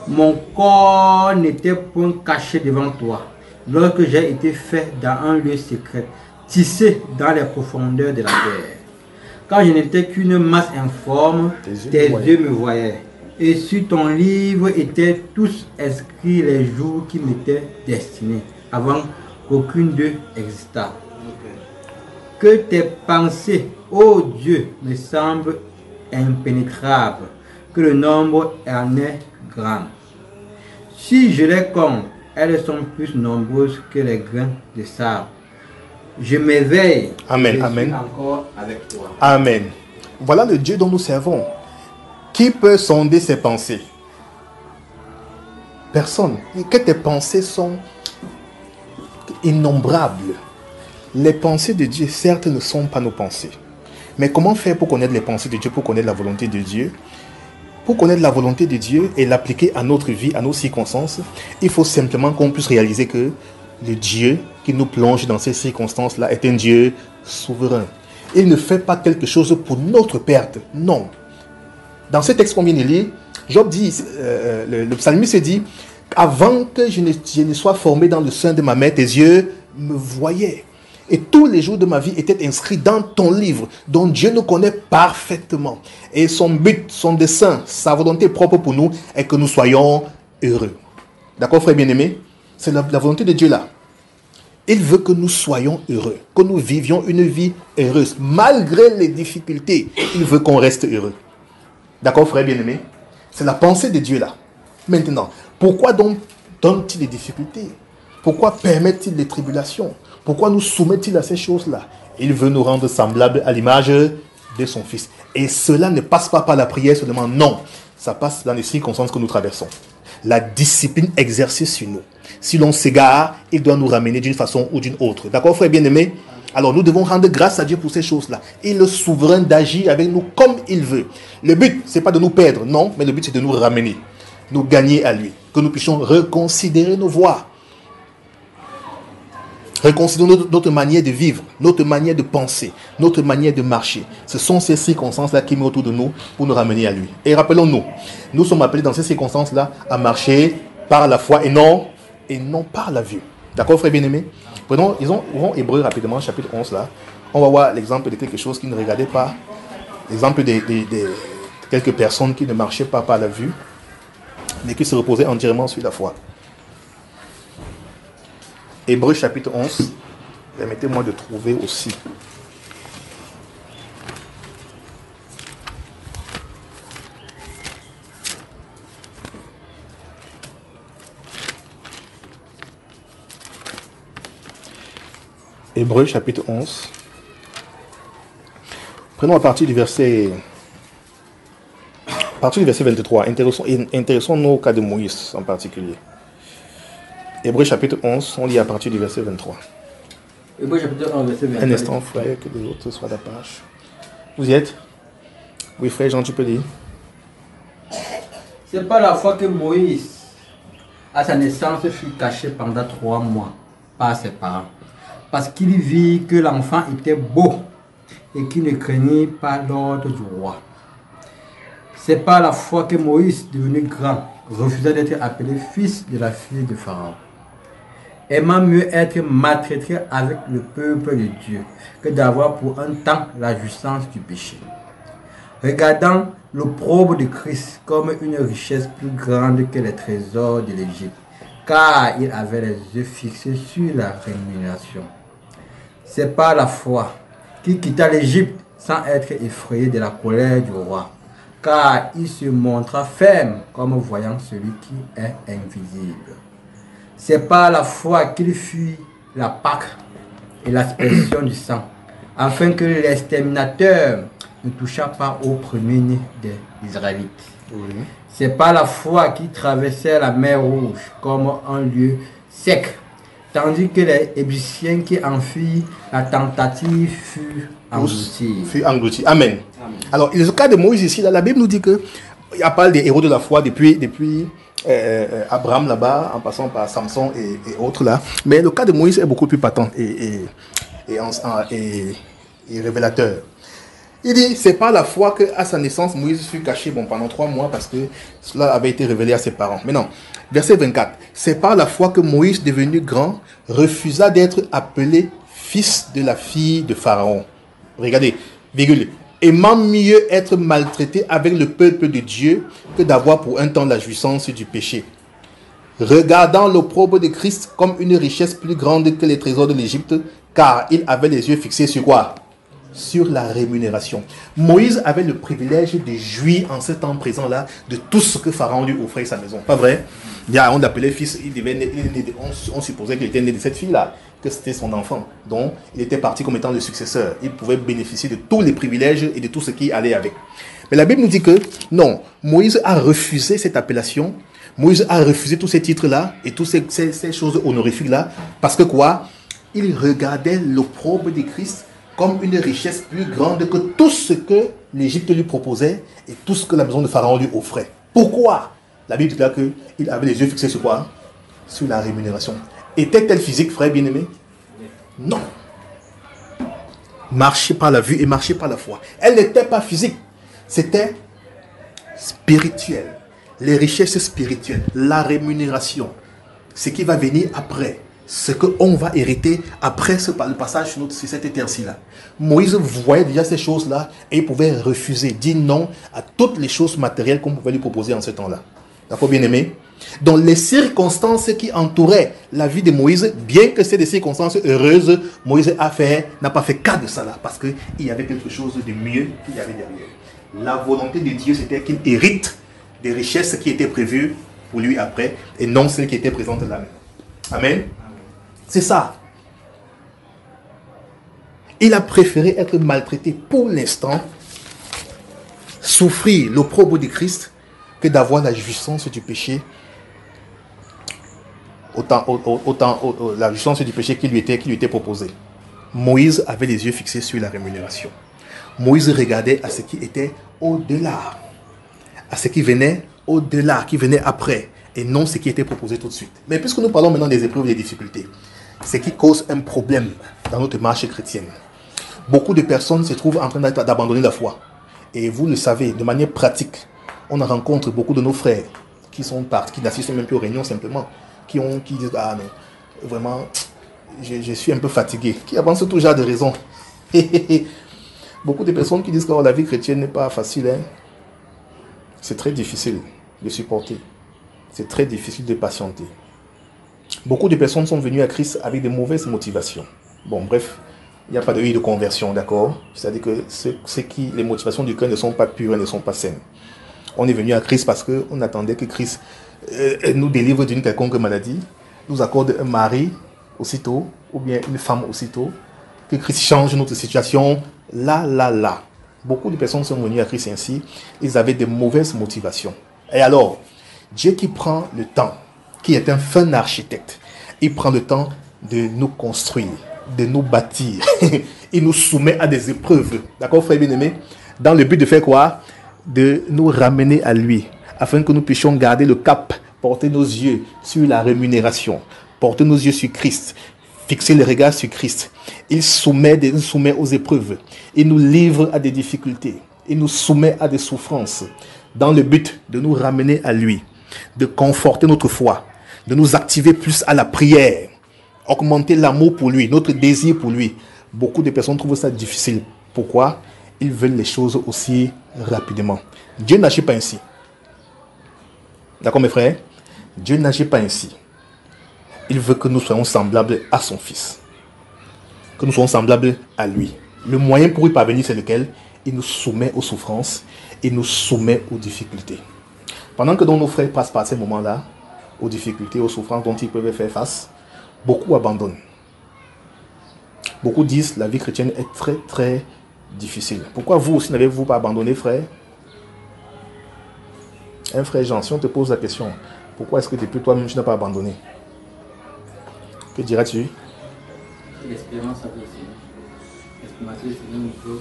S5: Mon corps n'était point caché devant toi lorsque j'ai été fait dans un lieu secret, tissé dans les profondeurs de la terre. Quand je n'étais qu'une masse informe, tes yeux me voyaient. Et sur ton livre étaient tous inscrits les jours qui m'étaient destinés, avant qu'aucune d'eux existât. Que tes pensées, ô Dieu, me semblent impénétrables, que le nombre en est grand. Si je les compte, elles sont plus nombreuses que les grains de sable. Je m'éveille.
S4: Amen,
S5: je
S4: amen.
S5: suis encore avec toi.
S4: Amen. Voilà le Dieu dont nous servons. Qui peut sonder ses pensées? Personne. Que tes pensées sont innombrables. Les pensées de Dieu, certes, ne sont pas nos pensées. Mais comment faire pour connaître les pensées de Dieu, pour connaître la volonté de Dieu? Pour connaître la volonté de Dieu et l'appliquer à notre vie, à nos circonstances, il faut simplement qu'on puisse réaliser que le Dieu qui nous plonge dans ces circonstances-là est un Dieu souverain. Il ne fait pas quelque chose pour notre perte. Non. Dans ce texte qu'on vient de lire, Job dit, le psalmiste dit, avant que je ne sois formé dans le sein de ma mère, tes yeux me voyaient. Et tous les jours de ma vie étaient inscrits dans ton livre, dont Dieu nous connaît parfaitement. Et son but, son dessein, sa volonté propre pour nous est que nous soyons heureux. D'accord, frère bien-aimé? C'est la volonté de Dieu là. Il veut que nous soyons heureux, que nous vivions une vie heureuse. Malgré les difficultés, il veut qu'on reste heureux. D'accord, frère bien-aimé? C'est la pensée de Dieu là. Maintenant, pourquoi donc donne-t-il les difficultés? Pourquoi permet-il les tribulations? Pourquoi nous soumet-il à ces choses-là? Il veut nous rendre semblables à l'image de son Fils. Et cela ne passe pas par la prière seulement, non. Ça passe dans les circonstances que nous traversons. La discipline exercée sur nous. Si l'on s'égare, il doit nous ramener d'une façon ou d'une autre. D'accord, frère bien-aimé? Alors nous devons rendre grâce à Dieu pour ces choses-là. Il est souverain d'agir avec nous comme il veut. Le but, ce n'est pas de nous perdre, non, mais le but, c'est de nous ramener, nous gagner à lui. Que nous puissions reconsidérer nos voies. Reconsidérer notre manière de vivre, notre manière de penser, notre manière de marcher. Ce sont ces circonstances-là qui mettent autour de nous pour nous ramener à lui. Et rappelons-nous, nous sommes appelés dans ces circonstances-là à marcher par la foi et non par la vue. D'accord, frère bien-aimé? Prenons, ouvrons Hébreux rapidement, chapitre 11 là. On va voir l'exemple de quelque chose qui ne regardait pas. L'exemple de quelques personnes qui ne marchaient pas par la vue, mais qui se reposaient entièrement sur la foi. Hébreux chapitre 11, permettez-moi de trouver aussi. Hébreux chapitre 11. Prenons à partir du verset 23. Intéressons-nous au cas de Moïse en particulier. Hébreux chapitre 11, on lit à partir du verset 23.
S5: Hébreux chapitre 11, verset 23.
S4: Un instant, frère, que les autres soient à la page. Vous y êtes? Oui, frère Jean, tu peux lire.
S5: C'est pas la fois que Moïse, à sa naissance, fut caché pendant 3 mois par ses parents. Parce qu'il vit que l'enfant était beau et qu'il ne craignait pas l'ordre du roi. C'est pas la fois que Moïse, devenu grand, refusa d'être appelé fils de la fille de Pharaon. Aimant mieux être maltraité avec le peuple de Dieu que d'avoir pour un temps la jouissance du péché. Regardant l'opprobre de Christ comme une richesse plus grande que les trésors de l'Égypte, car il avait les yeux fixés sur la rémunération. C'est par la foi qu'il quitta l'Égypte sans être effrayé de la colère du roi, car il se montra ferme comme voyant celui qui est invisible. C'est par la foi qu'il fuit la Pâque et l'aspersion du sang, afin que l'exterminateur ne toucha pas au premier-né des Israélites.
S4: Oui.
S5: C'est par la foi qu'il traversait la mer Rouge comme un lieu sec, tandis que les Égyptiens qui en fuient la tentative furent engloutis.
S4: Fut englouti. Amen. Alors, le cas de Moïse ici, là, la Bible nous dit que il y a pas des héros de la foi depuis Abraham là-bas, en passant par Samson et autres là. Mais le cas de Moïse est beaucoup plus patent et révélateur. Il dit, c'est pas la foi qu'à sa naissance, Moïse fut caché pendant 3 mois parce que cela avait été révélé à ses parents. Mais non, verset 24, c'est par la foi que Moïse, devenu grand, refusa d'être appelé fils de la fille de Pharaon. Regardez, virgule, aimant mieux être maltraité avec le peuple de Dieu que d'avoir pour un temps la jouissance du péché. Regardant l'opprobre de Christ comme une richesse plus grande que les trésors de l'Égypte, car il avait les yeux fixés sur quoi? Sur la rémunération. Moïse avait le privilège de jouir en ce temps présent-là de tout ce que Pharaon lui offrait sa maison. Pas vrai? On l'appelait fils, on supposait qu'il était né de cette fille-là, que c'était son enfant. Donc, il était parti comme étant le successeur. Il pouvait bénéficier de tous les privilèges et de tout ce qui allait avec. Mais la Bible nous dit que non, Moïse a refusé cette appellation. Moïse a refusé tous ces titres-là et toutes ces choses honorifiques-là. Parce que quoi? Il regardait l'opprobre de Christ comme une richesse plus grande que tout ce que l'Égypte lui proposait et tout ce que la maison de Pharaon lui offrait. Pourquoi? La Bible déclare qu'il avait les yeux fixés sur quoi? Sur la rémunération. Était-elle physique, frère bien-aimé? Non. Marcher par la vue et marcher par la foi. Elle n'était pas physique. C'était spirituel. Les richesses spirituelles, la rémunération, ce qui va venir après. Ce qu'on va hériter après le passage sur cette terre-ci-là. Moïse voyait déjà ces choses-là et il pouvait refuser, dire non à toutes les choses matérielles qu'on pouvait lui proposer en ce temps-là. D'accord, bien-aimé? Donc les circonstances qui entouraient la vie de Moïse, bien que c'est des circonstances heureuses, Moïse n'a pas fait cas de ça là, parce qu'il y avait quelque chose de mieux qu'il y avait derrière. La volonté de Dieu, c'était qu'il hérite des richesses qui étaient prévues pour lui après, et non celles qui étaient présentes là maintenant. Amen. C'est ça. Il a préféré être maltraité pour l'instant, souffrir l'opprobre de Christ, que d'avoir la jouissance du péché, la jouissance du péché qui lui était proposée. Moïse avait les yeux fixés sur la rémunération. Moïse regardait à ce qui était au-delà, à ce qui venait au-delà, qui venait après, et non ce qui était proposé tout de suite. Mais puisque nous parlons maintenant des épreuves et des difficultés, ce qui cause un problème dans notre marche chrétienne. Beaucoup de personnes se trouvent en train d'abandonner la foi. Et vous le savez, de manière pratique, on rencontre beaucoup de nos frères qui sont partis, qui n'assistent même plus aux réunions simplement, qui disent « Ah non, vraiment, je suis un peu fatigué », qui avancent tout genre de raisons. Beaucoup de personnes qui disent que la vie chrétienne n'est pas facile. Hein. C'est très difficile de supporter. C'est très difficile de patienter. Beaucoup de personnes sont venues à Christ avec de mauvaises motivations. Bon, bref, il n'y a pas de conversion, d'accord? C'est-à-dire que les motivations du cœur ne sont pas pures, ne sont pas saines. On est venu à Christ parce qu'on attendait que Christ nous délivre d'une quelconque maladie, nous accorde un mari aussitôt, ou bien une femme aussitôt, que Christ change notre situation, là. Beaucoup de personnes sont venues à Christ ainsi, ils avaient de mauvaises motivations. Et alors, Dieu qui prend le temps, qui est un fin architecte, il prend le temps de nous construire, de nous bâtir. Il nous soumet à des épreuves. D'accord, frère bien-aimé? Dans le but de faire quoi? De nous ramener à lui. afin que nous puissions garder le cap, porter nos yeux sur la rémunération, porter nos yeux sur Christ, fixer les regards sur Christ. Il nous soumet aux épreuves, il nous livre à des difficultés, il nous soumet à des souffrances, dans le but de nous ramener à lui, de conforter notre foi, de nous activer plus à la prière, augmenter l'amour pour lui, notre désir pour lui. Beaucoup de personnes trouvent ça difficile. Pourquoi? Ils veulent les choses aussi rapidement. Dieu n'agit pas ainsi. D'accord mes frères? Dieu n'agit pas ainsi. Il veut que nous soyons semblables à son Fils. Que nous soyons semblables à lui. Le moyen pour y parvenir, c'est lequel? Il nous soumet aux souffrances. Il nous soumet aux difficultés. Pendant que nos frères passent par ces moments-là, aux difficultés, aux souffrances dont ils peuvent faire face, beaucoup abandonnent. Beaucoup disent la vie chrétienne est très très difficile. Pourquoi vous aussi n'avez-vous pas abandonné, frère? Un frère Jean, si on te pose la question, pourquoi est-ce que depuis toi-même tu n'as pas abandonné? Que diras-tu?
S5: L'espérance avec le Seigneur. L'espérance avec le Seigneur nous peut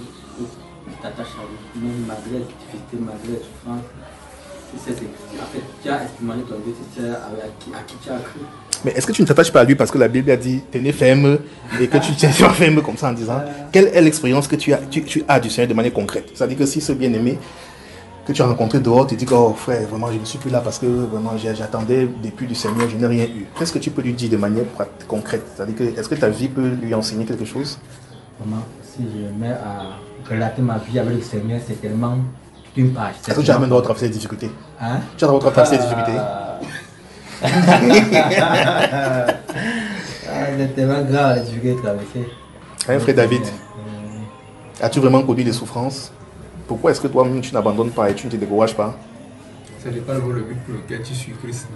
S5: t'attacher à lui, même malgré les difficultés, malgré les souffrances. En fait, tu as expérimenté ton Dieu, à qui tu as cru.
S4: Mais est-ce que tu ne t'attaches pas à lui parce que la Bible a dit tenez ferme et que tu tiens ferme comme ça en disant quelle est l'expérience que tu as du Seigneur de manière concrète? C'est-à-dire que si ce bien-aimé que tu as rencontré dehors te dit que oh frère, vraiment je ne suis plus là parce que vraiment j'attendais depuis du Seigneur, je n'ai rien eu. Qu'est-ce que tu peux lui dire de manière concrète? C'est-à-dire que est-ce que ta vie peut lui enseigner quelque chose?
S5: Vraiment, si je mets à relater ma vie avec le Seigneur, c'est tellement une page.
S4: Est-ce que tu as même droit de traverser les difficultés?
S5: Hein?
S4: Tu as le droit de traverser les difficultés?
S5: C'est tellement grave les difficultés de traverser.
S4: Hein, frère David, as-tu vraiment connu des souffrances? Pourquoi est-ce que toi-même tu n'abandonnes pas et tu ne te décourages pas?
S6: Ça dépend de le but pour lequel tu suis Christ.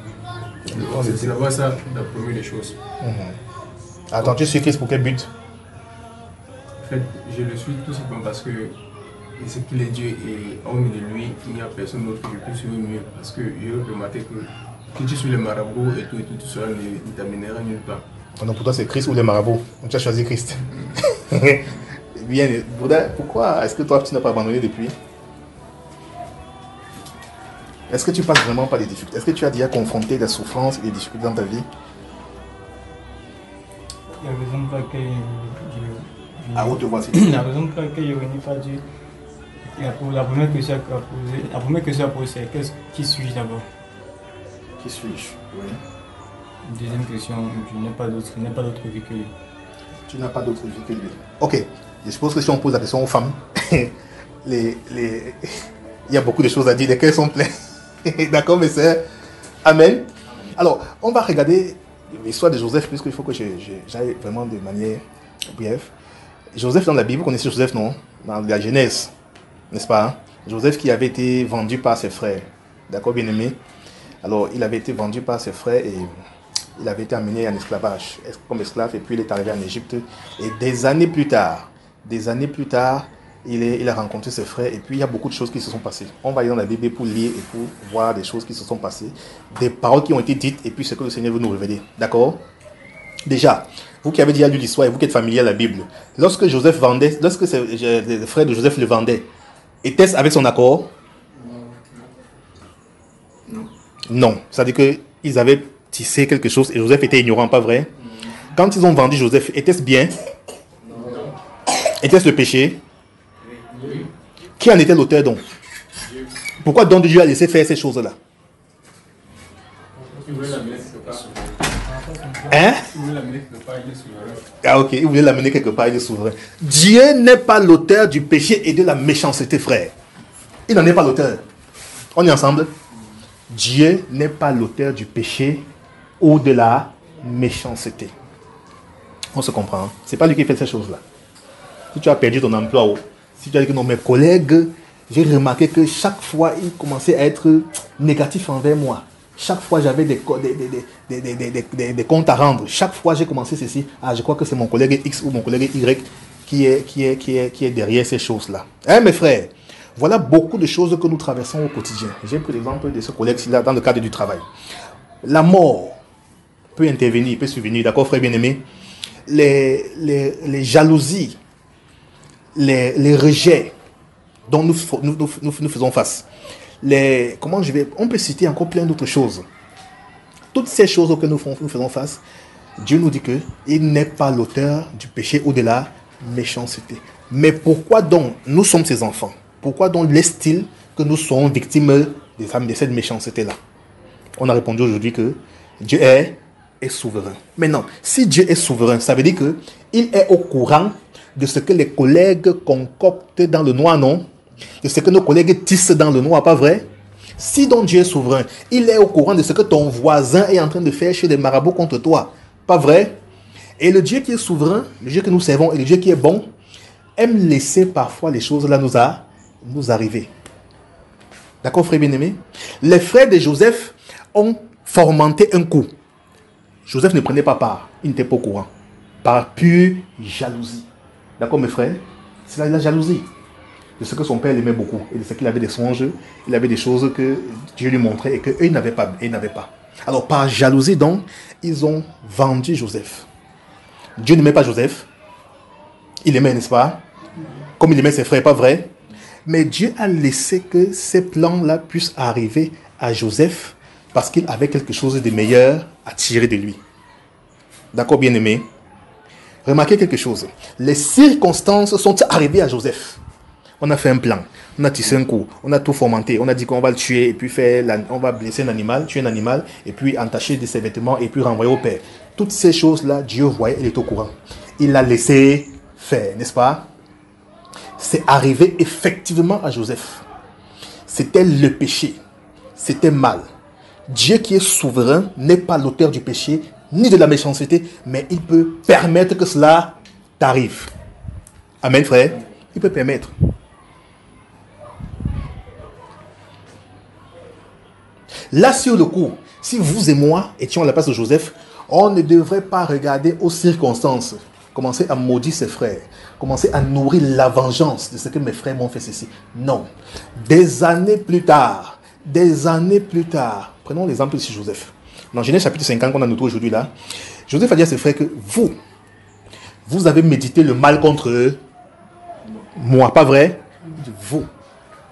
S6: C'est d'abord ça la première des choses.
S4: Attends, tu suis Christ pour quel but?
S6: En fait, je le suis tout simplement parce que c'est qu'il est Dieu et hormis de lui, il n'y a personne d'autre que je peux suivre mieux. Parce que j'ai remarqué que tu suis les marabouts et tout cela ne t'amènera nulle part.
S4: Non, pour toi c'est Christ ou les marabouts? Donc, tu as choisi Christ. Bien, pourquoi est-ce que toi tu n'as pas abandonné depuis? Est-ce que tu passes vraiment par des difficultés? Est-ce que tu as déjà confronté des souffrances et des difficultés dans ta vie?
S7: La raison pour laquelle
S4: Ah, où te voici?
S7: La raison pour laquelle je ne venais pas Dieu, la première question à poser, c'est qui suis-je d'abord?
S4: Qui suis-je? Oui.
S7: Deuxième question, je n'ai pas d'autre vie que lui.
S4: Tu n'as pas d'autre vie que lui. Ok. Je suppose que si on pose la question aux femmes, il y a beaucoup de choses à dire, les cœurs sont pleins. D'accord, mes sœurs? Amen. Alors, on va regarder l'histoire de Joseph, puisqu'il faut que j'aille vraiment de manière brève. Joseph dans la Bible, vous connaissez Joseph, non? Dans la Genèse, n'est-ce pas? Hein? Joseph qui avait été vendu par ses frères. D'accord, bien-aimé? Alors, il avait été vendu par ses frères et il avait été amené en esclavage, comme esclave, et puis il est arrivé en Égypte. Et des années plus tard, il a rencontré ses frères, et puis il y a beaucoup de choses qui se sont passées. On va aller dans la Bible pour lire et pour voir des choses qui se sont passées, des paroles qui ont été dites, et puis ce que le Seigneur veut nous révéler. D'accord? Déjà, vous qui avez déjà lu l'histoire et vous qui êtes familier à la Bible, lorsque les frères de Joseph le vendaient, était-ce avec son accord? Non. C'est-à-dire qu'ils avaient tissé quelque chose et Joseph était ignorant, pas vrai? Quand ils ont vendu Joseph, était-ce bien? Était-ce le péché? Qui en était l'auteur donc? Pourquoi donc Dieu a laissé faire ces choses-là? Hein? Ah ok, il voulait l'amener quelque part, il est souverain. Dieu n'est pas l'auteur du péché et de la méchanceté, frère. Il n'en est pas l'auteur. On est ensemble? Dieu n'est pas l'auteur du péché ou de la méchanceté. On se comprend. Hein? C'est pas lui qui fait ces choses-là. Si tu as perdu ton emploi, si tu as dit que non, mes collègues, j'ai remarqué que chaque fois, ils commençaient à être négatifs envers moi. Chaque fois, j'avais des comptes à rendre. Chaque fois, j'ai commencé ceci. Ah, je crois que c'est mon collègue X ou mon collègue Y qui est derrière ces choses-là. Hein, mes frères? Voilà beaucoup de choses que nous traversons au quotidien. J'ai pris l'exemple de ce collègue-là dans le cadre du travail. La mort peut intervenir, peut survenir, d'accord, frère bien-aimé? Les jalousies, les rejets dont nous faisons face, On peut citer encore plein d'autres choses. Toutes ces choses auxquelles nous faisons face, Dieu nous dit qu'il n'est pas l'auteur du péché ou de la méchanceté. Mais pourquoi donc nous sommes ses enfants? Pourquoi donc est-il que nous sommes victimes de cette méchanceté-là? On a répondu aujourd'hui que Dieu est souverain. Maintenant, si Dieu est souverain, ça veut dire qu'il est au courant de ce que les collègues concoctent dans le noir, non? De ce que nos collègues tissent dans le noir, pas vrai? Si donc Dieu est souverain, il est au courant de ce que ton voisin est en train de faire chez des marabouts contre toi, pas vrai? Et le Dieu qui est souverain, le Dieu que nous servons et le Dieu qui est bon, aime laisser parfois les choses là nous arriver. D'accord, frère bien-aimé? Les frères de Joseph ont fomenté un coup. Joseph ne prenait pas part, il n'était pas au courant. Par pure jalousie. D'accord, mes frères? C'est la jalousie de ce que son père aimait beaucoup et de ce qu'il avait des songes, il avait des choses que Dieu lui montrait et qu'eux n'avaient pas. Alors, par jalousie, donc, ils ont vendu Joseph. Dieu n'aimait pas Joseph. Il aimait, n'est-ce pas? Comme il aimait ses frères, pas vrai? Mais Dieu a laissé que ces plans-là puissent arriver à Joseph parce qu'il avait quelque chose de meilleur à tirer de lui. D'accord, bien-aimé? Remarquez quelque chose. Les circonstances sont arrivées à Joseph. On a fait un plan, on a tissé un coup, on a tout fomenté, on a dit qu'on va le tuer et puis on va blesser un animal, tuer un animal et puis entacher de ses vêtements et puis renvoyer au père. Toutes ces choses-là, Dieu voyait, il est au courant. Il l'a laissé faire, n'est-ce pas? C'est arrivé effectivement à Joseph. C'était le péché, c'était mal. Dieu qui est souverain n'est pas l'auteur du péché ni de la méchanceté, mais il peut permettre que cela t'arrive. Amen, frère. Il peut permettre. Là, sur le coup, si vous et moi étions à la place de Joseph, on ne devrait pas regarder aux circonstances, commencer à maudire ses frères, commencer à nourrir la vengeance de ce que mes frères m'ont fait ceci. Non. Des années plus tard, prenons l'exemple de Joseph. Dans Genèse chapitre 50 qu'on a noté aujourd'hui là, Joseph a dit à ses frères que vous avez médité le mal contre eux. Moi, pas vrai? Vous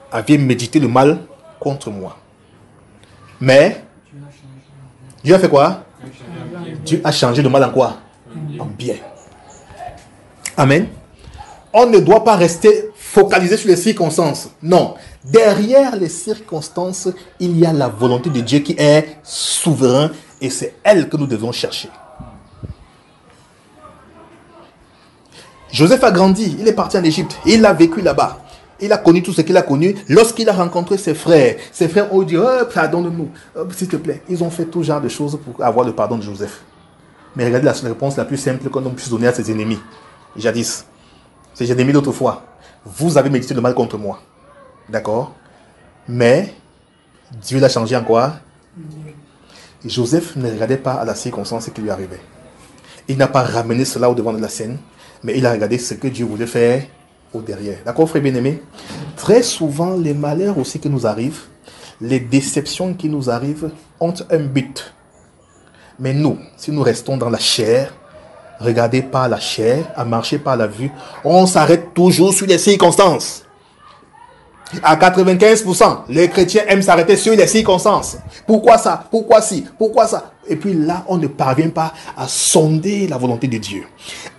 S4: aviez médité le mal contre moi. Mais Dieu a fait quoi? Dieu a changé le mal en quoi? En bien. Amen. On ne doit pas rester focalisé sur les circonstances. Non. Derrière les circonstances, il y a la volonté de Dieu qui est souverain et c'est elle que nous devons chercher. Joseph a grandi, il est parti en Égypte, il a vécu là-bas. Il a connu tout ce qu'il a connu. Lorsqu'il a rencontré ses frères ont dit, oh, pardonne-nous, s'il te plaît. Ils ont fait tout genre de choses pour avoir le pardon de Joseph. Mais regardez la réponse la plus simple qu'on puisse donner à ses ennemis. Jadis, ses ennemis d'autrefois, vous avez médité le mal contre moi. D'accord? Mais Dieu l'a changé en quoi? Et Joseph ne regardait pas à la circonstance qui lui arrivait. Il n'a pas ramené cela au devant de la scène, mais il a regardé ce que Dieu voulait faire au derrière. D'accord, frère bien-aimé? Très souvent, les malheurs aussi qui nous arrivent, les déceptions qui nous arrivent, ont un but. Mais nous, si nous restons dans la chair, regardez par la chair, à marcher par la vue, on s'arrête toujours sur les circonstances. À 95%, les chrétiens aiment s'arrêter sur les circonstances. Pourquoi ça? Pourquoi ci? Pourquoi ça? Et puis là, on ne parvient pas à sonder la volonté de Dieu,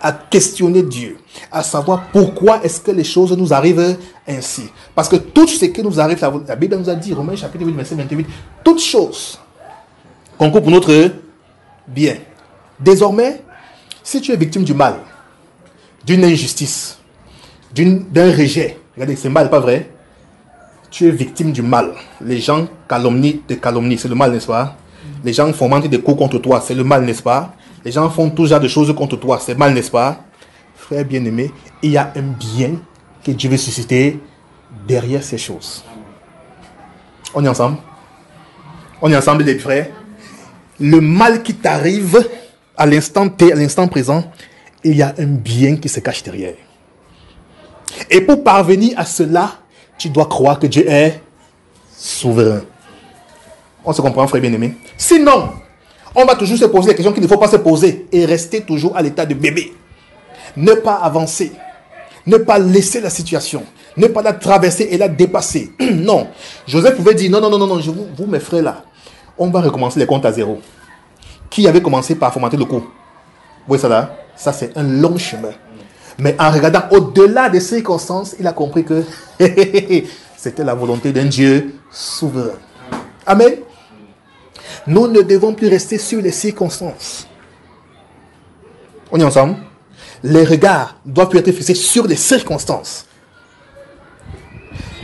S4: à questionner Dieu, à savoir pourquoi est-ce que les choses nous arrivent ainsi. Parce que tout ce qui nous arrive, la Bible nous a dit, Romains chapitre 8, verset 28, toutes choses concourent pour notre bien. Désormais, si tu es victime du mal, d'une injustice, d'un rejet, regardez, c'est mal, pas vrai? Tu es victime du mal. Les gens calomnient, c'est le mal, n'est-ce pas? Les gens fomentent des coups contre toi, c'est le mal, n'est-ce pas? Les gens font tout genre de choses contre toi, c'est mal, n'est-ce pas? Frère bien-aimé, il y a un bien que Dieu veut susciter derrière ces choses. On est ensemble? On est ensemble, les frères? Le mal qui t'arrive à l'instant T, à l'instant présent, il y a un bien qui se cache derrière. Et pour parvenir à cela, tu dois croire que Dieu est souverain. On se comprend, frère bien-aimé? Sinon, on va toujours se poser les questions qu'il ne faut pas se poser et rester toujours à l'état de bébé. Ne pas avancer. Ne pas laisser la situation. ne pas la traverser et la dépasser. Non. Joseph pouvait dire, non, vous mes frères là, on va recommencer les comptes à zéro. Qui avait commencé par fomenter le coup? Vous voyez ça là? Ça c'est un long chemin. Mais en regardant au-delà des circonstances, il a compris que c'était la volonté d'un Dieu souverain. Amen. Nous ne devons plus rester sur les circonstances. On est ensemble? Les regards doivent plus être fixés sur les circonstances,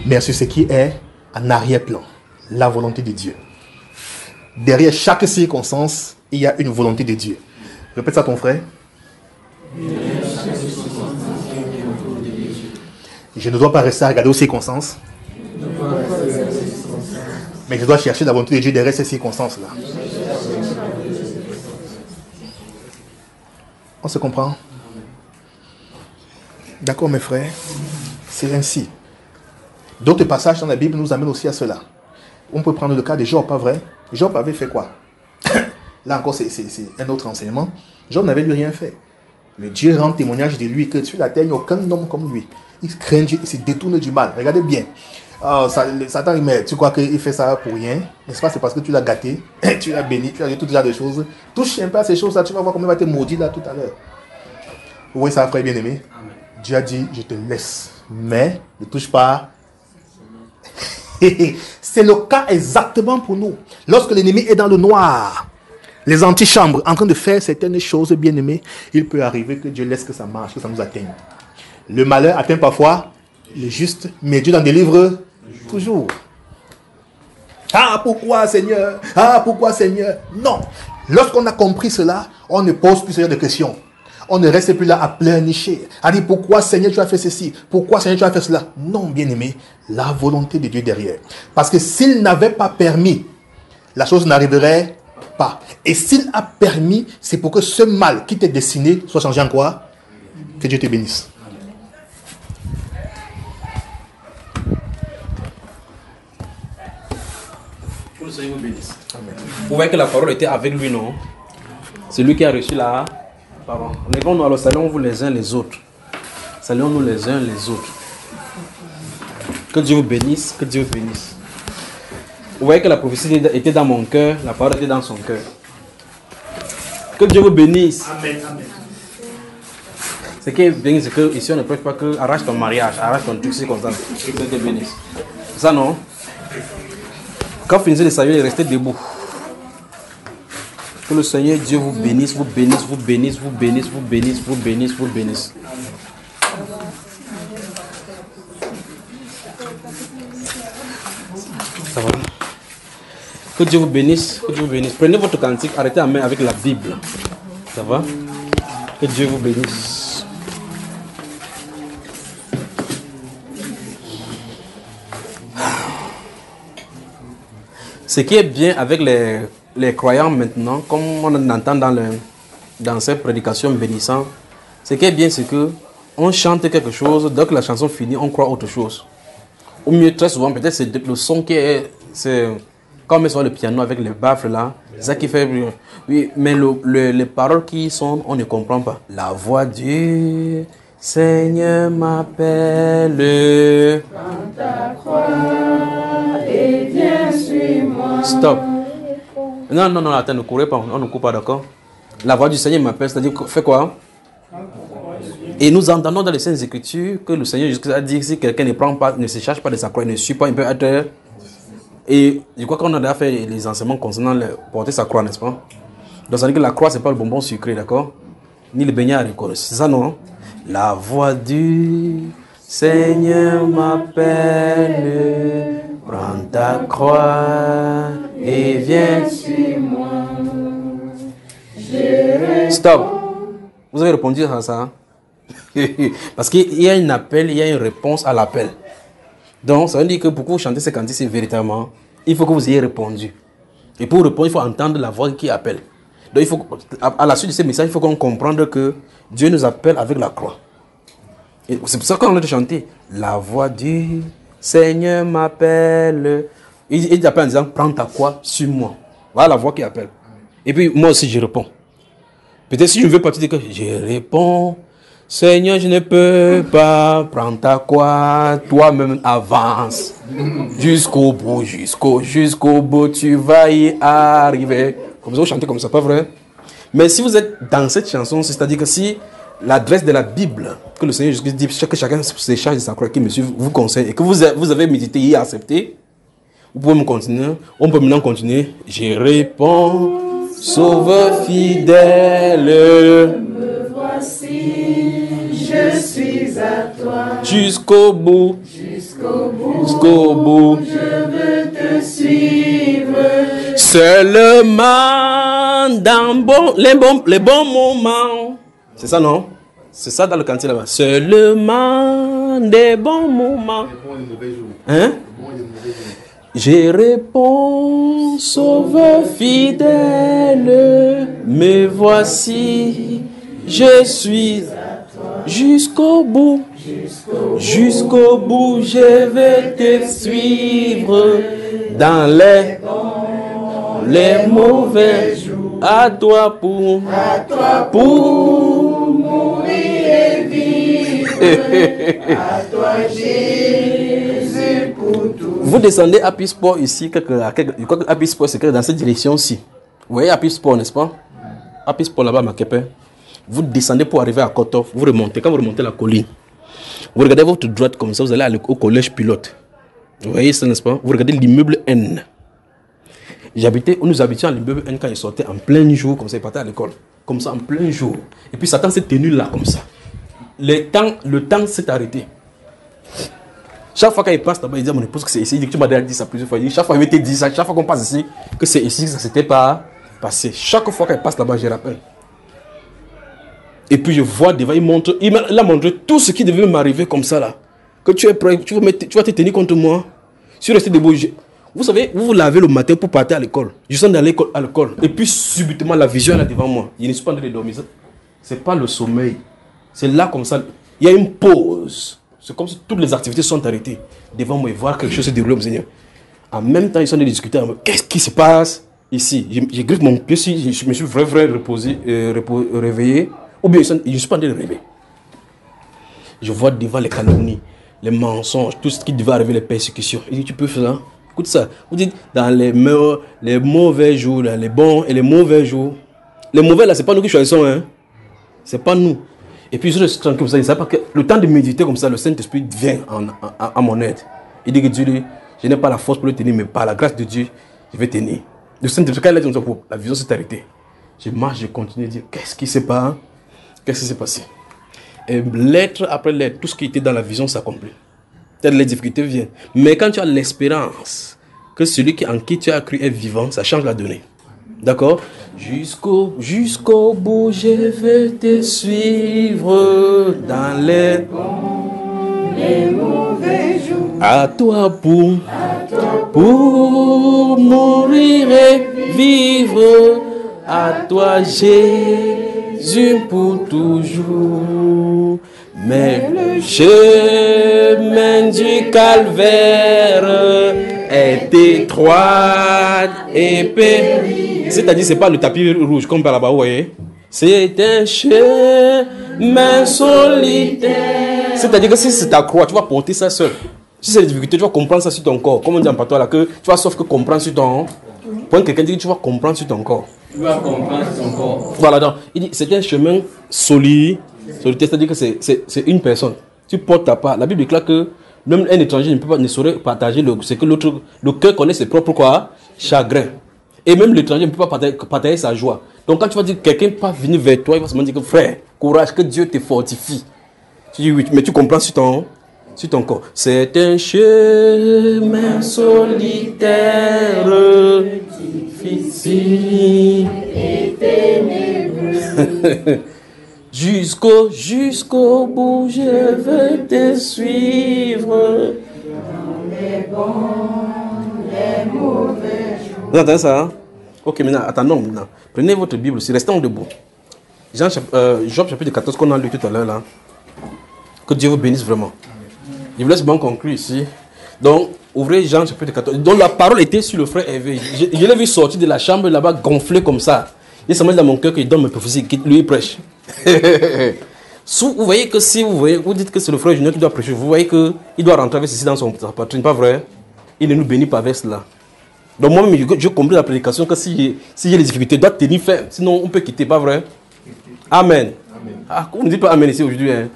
S4: mais sur ce qui est en arrière-plan, la volonté de Dieu. Derrière chaque circonstance, il y a une volonté de Dieu. Répète ça à ton frère. Je ne dois pas rester à regarder aux circonstances, mais je dois chercher la volonté de Dieu derrière ces circonstances-là. On se comprend? D'accord, mes frères? C'est ainsi. D'autres passages dans la Bible nous amènent aussi à cela. On peut prendre le cas de Job, pas vrai? Job avait fait quoi? Là encore, c'est un autre enseignement. Job n'avait lui rien fait. Mais Dieu rend témoignage de lui que sur la terre, il n'y a aucun homme comme lui. Il craint Dieu, il se détourne du mal. Regardez bien. Satan, mais tu crois qu'il fait ça pour rien? N'est-ce pas? C'est parce que tu l'as gâté, tu l'as béni, tu as dit tout genre de choses. Touche un peu à ces choses-là, tu vas voir comment il va te maudire là tout à l'heure. Vous voyez ça, frère bien-aimé? Dieu a dit, je te laisse, mais ne touche pas. C'est le cas exactement pour nous. Lorsque l'ennemi est dans le noir, les antichambres en train de faire certaines choses, bien-aimées, il peut arriver que Dieu laisse que ça marche, que ça nous atteigne. Le malheur atteint parfois le juste, mais Dieu en délivre toujours. Ah, pourquoi Seigneur? Ah, pourquoi Seigneur? Non. Lorsqu'on a compris cela, on ne pose plus ce genre de questions. On ne reste plus là à pleurnicher, à dire pourquoi Seigneur tu as fait ceci, pourquoi Seigneur tu as fait cela. Non, bien-aimé, la volonté de Dieu derrière. Parce que s'il n'avait pas permis, la chose n'arriverait pas. Et s'il a permis, c'est pour que ce mal qui t'est destiné soit changé en quoi? Que Dieu te bénisse.
S3: Que le Seigneur vous bénisse. Amen. Vous voyez que la parole était avec lui, non? C'est lui qui a reçu la parole. Lèvons-nous alors, saluons-vous les uns les autres. Saluons-nous les uns les autres. Que Dieu vous bénisse, que Dieu vous bénisse. Vous voyez que la prophétie était dans mon cœur, la parole était dans son cœur. Que Dieu vous bénisse.
S4: Amen, amen.
S3: Ce qui est bien, c'est que ici on ne prêche pas que arrache ton mariage, arrache ton truc, c'est comme ça. Que Dieu te bénisse. Ça non? Quand vous finissez de saluer, restez debout. Que le Seigneur Dieu vous bénisse, vous bénisse, vous bénisse, vous bénisse, vous bénisse, vous bénisse, vous bénisse. Ça va? Que Dieu vous bénisse, que Dieu vous bénisse. Prenez votre cantique, arrêtez la main avec la Bible. Ça va? Que Dieu vous bénisse. Ce qui est bien avec les croyants maintenant, comme on entend dans ces prédications bénissantes, ce qui est bien, c'est que on chante quelque chose, dès que la chanson finit, on croit autre chose. Au mieux, très souvent, peut-être c'est le son qui est... Quand on met sur le piano avec les baffles là, c'est ça qui fait... Oui, mais les paroles qui sont, on ne comprend pas. La voix du Seigneur m'appelle.
S2: Prends ta croix et viens suis-moi.
S3: Stop. Non, attends, ne courez pas, on ne court pas, d'accord? La voix du Seigneur m'appelle, c'est-à-dire, fais quoi? Et nous entendons dans les Saintes Écritures que le Seigneur Jésus a dit que si quelqu'un ne prend pas, ne se charge pas de sa croix, ne suit pas, il peut être... Et je crois qu'on a déjà fait les enseignements concernant porter sa croix, n'est-ce pas? Donc ça veut dire que la croix, c'est pas le bonbon sucré, d'accord? Ni le beignet à récolte. C'est ça, non? La voix du Seigneur m'appelle, prends ta croix et viens sur moi. Stop. Vous avez répondu à ça? Parce qu'il y a un appel, il y a une réponse à l'appel. Donc, ça veut dire que pour que vous chantez ces cantiques, c'est véritablement, il faut que vous ayez répondu. Et pour répondre, il faut entendre la voix qui appelle. Donc, il faut, à la suite de ces messages, il faut qu'on comprenne que Dieu nous appelle avec la croix. Et c'est pour ça qu'on a chanté. La voix du Seigneur m'appelle. Il appelle en disant, prends ta croix sur moi. Voilà la voix qui appelle. Et puis, moi aussi, je réponds. Peut-être si je ne veux pas te dire que je réponds Seigneur, je ne peux pas prendre ta croix. Toi-même avance. Jusqu'au bout, jusqu'au bout, tu vas y arriver. Comme ça, vous chantez comme ça, pas vrai? Mais si vous êtes dans cette chanson, c'est-à-dire que si l'adresse de la Bible, que le Seigneur Jésus dit que chacun se charge de sa croix, qui me suit, vous conseille, et que vous avez médité et accepté, vous pouvez me continuer. On peut maintenant continuer. Je réponds, Sauveur fidèle.
S2: Me voici, je suis à toi.
S3: Jusqu'au bout.
S2: Jusqu'au bout.
S3: Jusqu'au bout.
S2: Je veux te suivre.
S3: Seulement dans les bons moments. C'est ça, non? C'est ça dans le cantique là-bas. Seulement des bons moments. Hein? Je réponds, Sauveur fidèle, me voici, je suis jusqu'au bout, jusqu'au bout, je vais te suivre dans les mauvais jours, à toi pour
S2: mourir et vivre, à toi Jésus pour tout.
S3: Vous descendez à Happy Sport ici, je crois que Happy Sport c'est dans cette direction-ci. Vous voyez Happy Sport, n'est-ce pas? Happy Sport là-bas à Makepe. Vous descendez pour arriver à Kotof, vous remontez. Quand vous remontez la colline, vous regardez votre droite comme ça, vous allez au collège pilote. Vous voyez ça, n'est-ce pas? Vous regardez l'immeuble N. Nous habitions à l'immeuble N quand il sortait en plein jour, comme ça, il partait à l'école. Comme ça, en plein jour. Et puis Satan s'est tenu là, comme ça. Le temps s'est arrêté. Chaque fois qu'il passe là-bas, il dit à mon épouse que c'est ici. Il dit que tu m'as déjà dit ça plusieurs fois. Chaque fois, il m'était dit ça. Chaque fois qu'on passe ici, que c'est ici que ça s'était pas passé. Chaque fois qu'il passe là-bas, je rappelle. Et puis je vois devant, il a montré tout ce qui devait m'arriver comme ça là. Que tu es prêt, tu vas te tenir contre moi. Je suis resté debout. Vous savez, vous vous lavez le matin pour partir à l'école. Je suis allé à l'école. Et puis subitement, la vision est là devant moi. Je ne suis pas en train de dormir. Ce n'est pas le sommeil. C'est là comme ça. Il y a une pause. C'est comme si toutes les activités sont arrêtées devant moi et voir quelque chose se dérouler, Seigneur. En même temps, ils sont en train de discuter. Qu'est-ce qui se passe ici? J'ai griffe mon pied, je me suis vraiment reposé, réveillé. Ou bien je ne suis pas en train de rêver. Je vois devant les calomnies, les mensonges, tout ce qui devait arriver, les persécutions. Il dit, tu peux faire ça? Écoute ça. Vous dites, dans les mauvais jours, dans les bons et les mauvais jours. Les mauvais là, ce n'est pas nous qui choisissons. Hein? Ce n'est pas nous. Et puis je reste tranquille comme ça. Il ne sait pas que le temps de méditer comme ça, le Saint-Esprit vient à mon aide. Il dit que Dieu, je n'ai pas la force pour le tenir, mais par la grâce de Dieu, je vais tenir. Le Saint-Esprit, quand il a dit comme ça, la vision s'est arrêtée. Je marche, je continue à dire, qu'est-ce qui s'est passé? Qu'est-ce qui s'est passé? Et lettre après lettre, tout ce qui était dans la vision s'accomplit. Peut-être les difficultés viennent. Mais quand tu as l'espérance que celui en qui tu as cru est vivant, ça change la donnée. D'accord? Jusqu'au bout, je vais te suivre dans les
S2: mauvais jours.
S3: À toi pour mourir et vivre. À toi, Jésus, pour toujours. Mais le chemin du calvaire est étroit et périlleux. C'est-à-dire, c'est pas le tapis rouge comme par là-bas, vous voyez. C'est un chemin solitaire. C'est-à-dire que si c'est ta croix, tu vas porter ça seul. Si c'est des difficultés, tu vas comprendre ça sur ton corps. Comme on dit en patois là, que tu vas sauf que comprendre sur ton... Pour quelqu'un dit que tu vas comprendre sur ton corps.
S5: Tu vas comprendre sur ton corps.
S3: Donc, voilà, donc, il dit c'est un chemin solitaire, c'est-à-dire que c'est une personne. Tu portes ta part. La Bible déclare que même un étranger ne saurait partager ce que l'autre... Le cœur connaît ses propres quoi? Chagrins. Et même l'étranger ne peut pas partager sa joie. Donc quand tu vas dire que quelqu'un n'est pas venu vers toi, il va se dire que frère, courage, que Dieu te fortifie. Tu dis oui, mais tu comprends sur ton corps. C'est un chemin solitaire, difficile et ténébreux. Jusqu'au bout, je vais te suivre.
S2: Dans les bons, les mauvais jours.
S3: Vous entendez ça? Hein? Ok, maintenant, attendons maintenant. Prenez votre Bible aussi, restons debout. Job chapitre 14 qu'on a lu tout à l'heure là. Que Dieu vous bénisse vraiment. Je vous laisse bien conclure ici. Donc, ouvrez Jean chapitre 14. Donc la parole était sur le frère Hervé. Je l'ai vu sortir de la chambre là-bas gonflé comme ça. Il s'est mis dans mon cœur qu'il donne mes prophéties, qu'il lui prêche. Vous voyez que si vous dites que c'est le frère Junior qui doit prêcher, vous voyez qu'il doit rentrer avec ceci dans sa poitrine, pas vrai? Il ne nous bénit pas avec cela. Donc moi-même, j'ai compris la prédication que si j'ai des difficultés, je dois tenir ferme. Sinon, on peut quitter, pas vrai? Amen. Ah, on ne dit pas Amen ici aujourd'hui. Hein?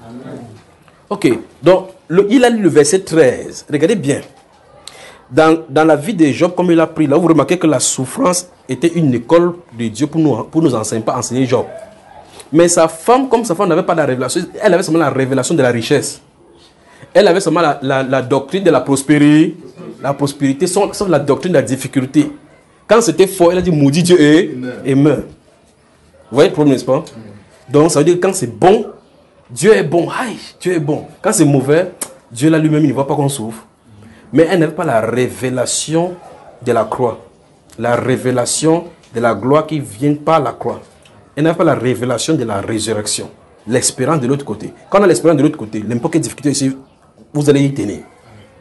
S3: Ok, donc il a lu le verset 13. Regardez bien. Dans la vie de Job, comme il a pris, là, vous remarquez que la souffrance était une école de Dieu pour nous enseigner, pas enseigner Job. Mais sa femme, comme sa femme n'avait pas la révélation, elle avait seulement la révélation de la richesse. Elle avait seulement la doctrine de la prospérité. La prospérité, sans la doctrine de la difficulté. Quand c'était fort, elle a dit maudit Dieu et meurt. Vous voyez le problème, n'est-ce pas? Donc ça veut dire que quand c'est bon, Dieu est bon. Aïe, Dieu est bon. Quand c'est mauvais, Dieu là lui-même, il ne voit pas qu'on souffre. Mais elle n'avait pas la révélation de la croix. La révélation de la gloire qui vient par la croix. Elle n'avait pas la révélation de la résurrection. L'espérance de l'autre côté. Quand on a l'espérance de l'autre côté, n'importe quelle difficulté ici, vous allez y tenir.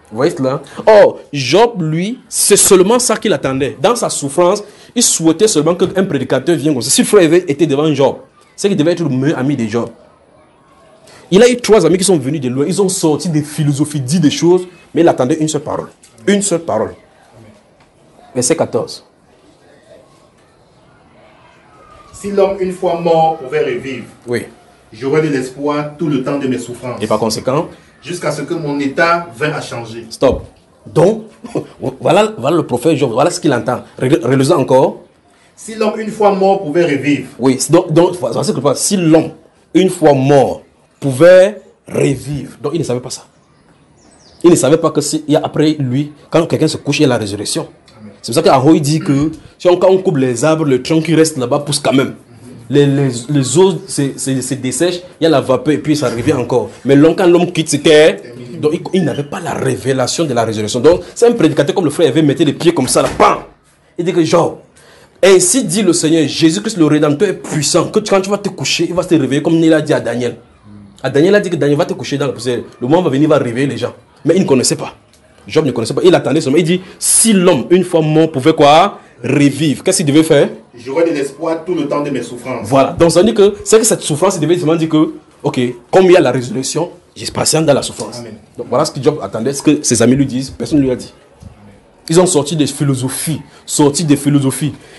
S3: Vous voyez cela? Or, Job, lui, c'est seulement ça qu'il attendait. Dans sa souffrance, il souhaitait seulement qu'un prédicateur vienne comme ça. Si le frère était devant Job, c'est qu'il devait être le meilleur ami de Job. Il a eu 3 amis qui sont venus de loin. Ils ont sorti des philosophies, dit des choses, mais il attendait une seule parole. Une seule parole. Verset 14.
S4: Si l'homme une fois mort pouvait revivre,
S3: Oui.
S4: j'aurais de l'espoir tout le temps de mes souffrances.
S3: Et par conséquent,
S4: jusqu'à ce que mon état vint à changer.
S3: stop. Donc, voilà le prophète Job, voilà ce qu'il entend. Relisez encore.
S4: Si l'homme une fois mort pouvait revivre.
S3: Oui, donc voilà ce que je pense. Si l'homme, une fois mort, pouvait revivre. Donc, il ne savait pas ça. Il ne savait pas que il y a après lui, quand quelqu'un se couche, il y a la résurrection. C'est pour ça qu'en haut, il dit que quand on coupe les arbres, le tronc qui reste là-bas pousse quand même. Les eaux se dessèchent, il y a la vapeur et puis ça revient encore. Mais quand l'homme quitte cette terre, donc il n'avait pas la révélation de la résurrection. Donc c'est un prédicateur comme le frère avait mettait les pieds comme ça, là, bam. Il dit que genre, ainsi dit le Seigneur, Jésus-Christ le Rédempteur est puissant, que quand tu vas te coucher, il va se réveiller comme il a dit à Daniel. À Daniel a dit que Daniel va te coucher dans la poussière. Le moment va venir, il va réveiller les gens. Mais il ne connaissait pas. Job ne connaissait pas. Il attendait seulement. Il dit, si l'homme, une fois mort, pouvait quoi? Revivre. Qu'est-ce qu'il devait faire?
S4: J'aurais de l'espoir tout le temps de mes souffrances.
S3: Voilà. Donc ça veut dire que c'est que cette souffrance, il devait seulement dire que, ok, comme il y a la résurrection, j'ai patiente dans la souffrance.
S4: Amen.
S3: Donc voilà ce que Job attendait, ce que ses amis lui disent, personne ne lui a dit. Ils ont sorti des philosophies,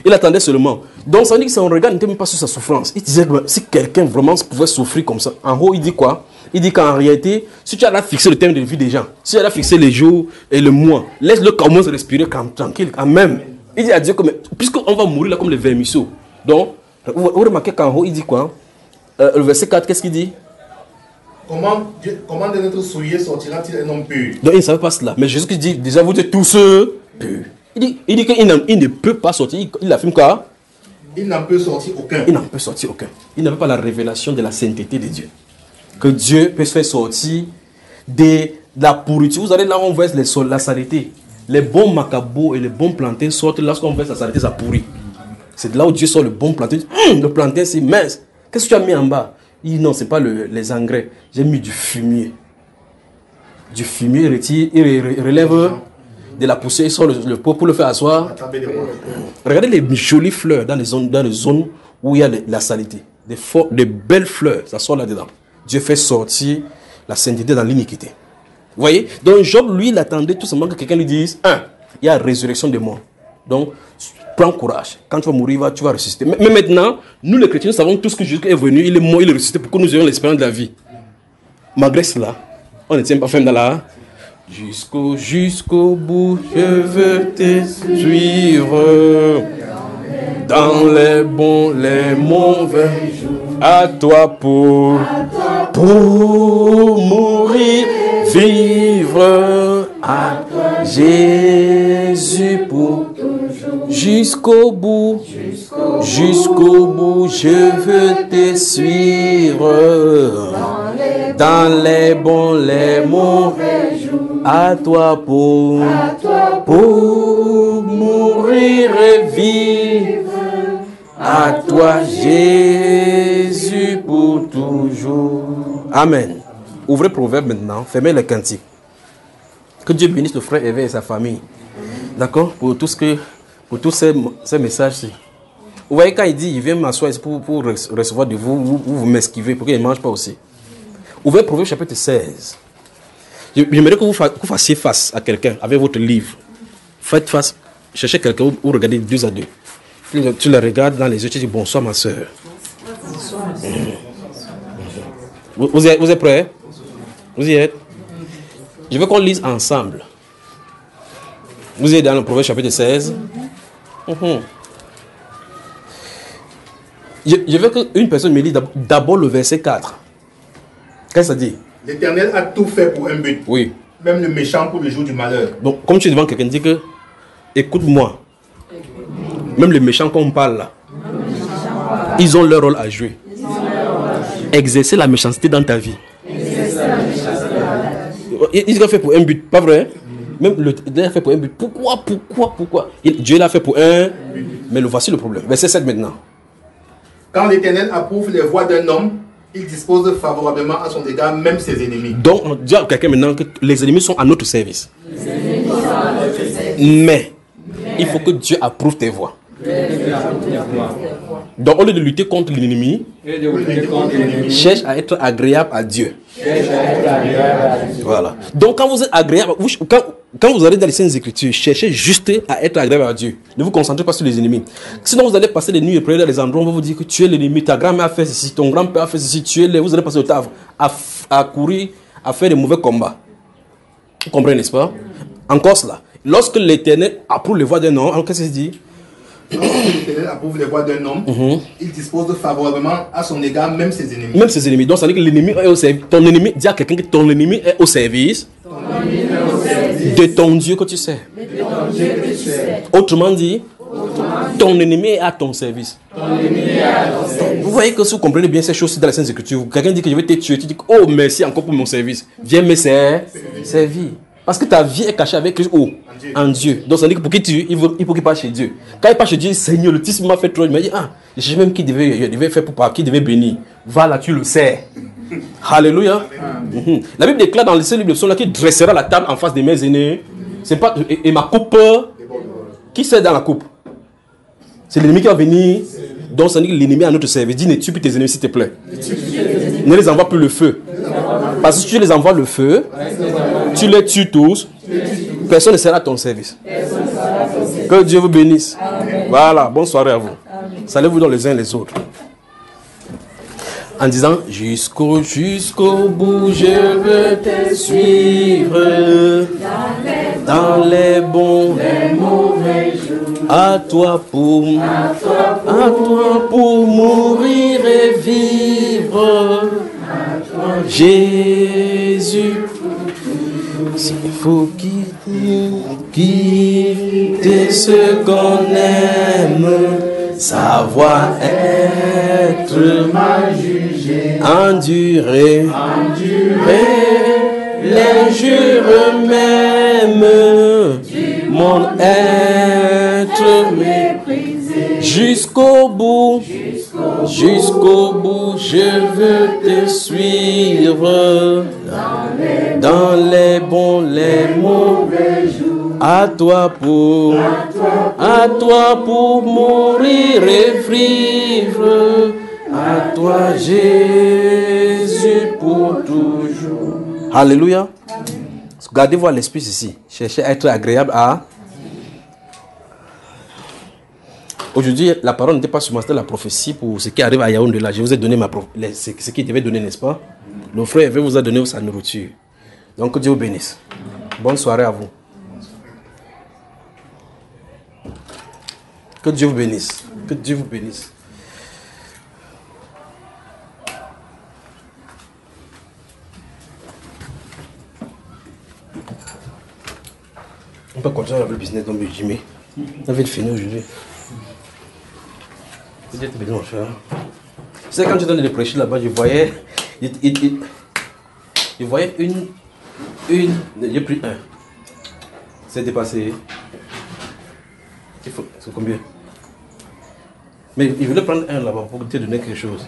S3: Il attendait seulement. Donc ça veut dire que son regard n'était même pas sur sa souffrance. Il disait que si quelqu'un vraiment pouvait souffrir comme ça, en haut il dit quoi? Il dit qu'en réalité, si tu as là fixé le thème de vie des gens, si tu as là fixé les jours et le mois, laisse-le commencer à respirer tranquille quand même. Il dit à Dieu que, puisqu'on va mourir là comme les vermisseaux. Donc, vous remarquez qu'en haut il dit quoi? Le verset 4, qu'est-ce qu'il dit?
S4: Comment de notre souillé sortira-t-il un homme pur?
S3: Donc il ne savait pas cela. Mais Jésus dit, déjà vous êtes tous purs. Il dit qu'il ne peut pas sortir. Il affirme quoi?
S4: Il n'en peut sortir aucun.
S3: Il n'en peut sortir aucun. Il n'avait pas la révélation de la sainteté de Dieu. Que Dieu peut se faire sortir de la pourriture. Vous allez là où on verse la saleté. Les bons macabos et les bons plantains sortent lorsqu'on verse la saleté, ça pourrit. C'est là où Dieu sort le bon plantain. Le plantain c'est mince. Qu'est-ce que tu as mis en bas? Il dit non, ce n'est pas les engrais. J'ai mis du fumier. Du fumier, il relève de la poussière, il sort le pot pour le faire asseoir. Regardez les jolies fleurs dans les zones où il y a la saleté. Des belles fleurs, ça sort là-dedans. Dieu fait sortir la sainteté dans l'iniquité. Vous voyez? Donc Job, lui, il attendait tout simplement que quelqu'un lui dise, il y a résurrection des morts. Donc, prends courage. Quand tu vas mourir, tu vas ressusciter. Mais maintenant, nous les chrétiens, nous savons tous que Jésus est venu, il est mort, il est ressuscité pour que nous ayons l'espérance de la vie. Malgré cela, on ne tient pas ferme dans la... Jusqu'au bout, je veux te suivre. Dans les bons, les mauvais jours. À toi pour mourir, vivre. À toi, Jésus pour toujours. Jusqu'au bout, je veux te suivre. Dans les bons, les mauvais jours. À toi pour mourir et vivre. À toi, Jésus, pour toujours. Amen. Ouvrez Proverbe maintenant. Fermez les cantiques. Que Dieu bénisse le frère Hervé et sa famille. D'accord? Pour tous ces messages-ci. Vous voyez, quand il dit, il vient m'asseoir pour recevoir de vous, vous m'esquivez pour qu'il ne mange pas aussi. Ouvrez Proverbe chapitre 16. J'aimerais que vous fassiez face à quelqu'un avec votre livre. Faites face, cherchez quelqu'un ou regardez 2 à 2. Tu le regardes dans les yeux, tu dis bonsoir ma soeur. Vous êtes prêts? Vous y êtes? Je veux qu'on lise ensemble. Vous êtes dans le Proverbe chapitre 16. Je veux qu'une personne me lise d'abord le verset 4. Qu'est-ce que ça dit?
S4: L'Éternel a tout fait pour un but.
S3: Oui.
S4: Même le méchant pour le jour du malheur.
S3: Donc, comme tu es devant quelqu'un, dis que écoute-moi. Même les méchants qu'on parle là, ils ont leur rôle à jouer. Exercer la méchanceté dans ta vie. Il l'a fait pour un but, pas vrai? Même le Dieu l'a fait pour un but. Pourquoi? Dieu l'a fait pour un. Mais voici le problème. Verset 7 maintenant.
S4: Quand l'Éternel approuve les voies d'un homme, il dispose favorablement à son égard même ses ennemis.
S3: Donc, on dit à quelqu'un maintenant que les ennemis sont à notre service. Mais, il faut que Dieu approuve tes voies. Donc, au lieu de lutter contre l'ennemi, cherche à être agréable à Dieu. Voilà. Donc, quand vous êtes agréable, quand vous allez dans les Saintes Écritures, cherchez juste à être agréable à Dieu. Ne vous concentrez pas sur les ennemis. Sinon, vous allez passer les nuits et prier dans les endroits où on va vous dire que tu es l'ennemi, ta grand-mère a fait ceci, ton grand-père a fait ceci, vous allez passer le temps à courir, à faire des mauvais combats. Vous comprenez, n'est-ce pas? Encore cela. Lorsque l'Éternel approuve les voies d'un homme, qu'est-ce qu'il dit?
S4: Lorsque l'Éternel approuve les voies d'un homme, il dispose favorablement à son égard même ses ennemis.
S3: Même ses ennemis. Donc, ça veut dire que l'ennemi est au service. Ton ennemi, dis à quelqu'un que ton ennemi est au service de ton Dieu que tu sais. Autrement dit, ton ennemi est à ton service. Vous voyez que si vous comprenez bien ces choses dans la Sainte Écriture, quelqu'un dit que je vais te tuer, tu dis oh merci encore pour mon service. Viens me servir. Parce que ta vie est cachée avec Christ en Dieu. Donc ça veut dire que pour qui tu il faut qu'il passe chez Dieu. Quand il passe chez Dieu, Seigneur, le Fils m'a fait trop. Il m'a dit, je sais même qui devait faire pour pas, qui devait bénir. Va là, tu le sais. Alléluia. La Bible déclare dans le livre de Psaume là qu'il dressera la table en face de mes aînés. C'est pas et ma coupe. Qui sert dans la coupe? C'est l'ennemi qui va venir. Donc ça veut dire que l'ennemi est à notre service. Dis ne tue plus tes ennemis s'il te plaît. Ne les envoie plus le feu. Parce que si tu les envoies le feu, tu les tues tous, personne ne sera à ton service. Que Dieu vous bénisse. Voilà, bonne soirée à vous. Saluez-vous dans les uns et les autres. En disant, jusqu'au bout, je veux te suivre. Dans les bons, les mauvais jours. À toi pour mourir et vivre. Jésus, il faut quitter ce qu'on aime, savoir être mal jugé, endurer l'injure même, mon être méprisé, jusqu'au bout, je veux te suivre, dans les bons, les mauvais jours, à toi pour mourir et vivre, à toi Jésus pour toujours. Alléluia. Gardez-vous à l'esprit ici. Cherchez à être agréable à. Aujourd'hui, la parole n'était pas seulement la prophétie pour ce qui arrive à Yaoundé là. Je vous ai donné ce qu'il devait donner, n'est-ce pas? Le frère vous a donné sa nourriture. Donc, que Dieu vous bénisse. Bonne soirée à vous. Que Dieu vous bénisse. Que Dieu vous bénisse. On peut continuer avec le business dans le Jimmy. On va finir aujourd'hui. Que Dieu te bénisse, mon frère. C'est quand tu donnes les prêcher là-bas, je voyais. Je voyais une. J'ai pris un. C'est dépassé. C'est combien? Mais il voulait prendre un là-bas pour te donner quelque chose.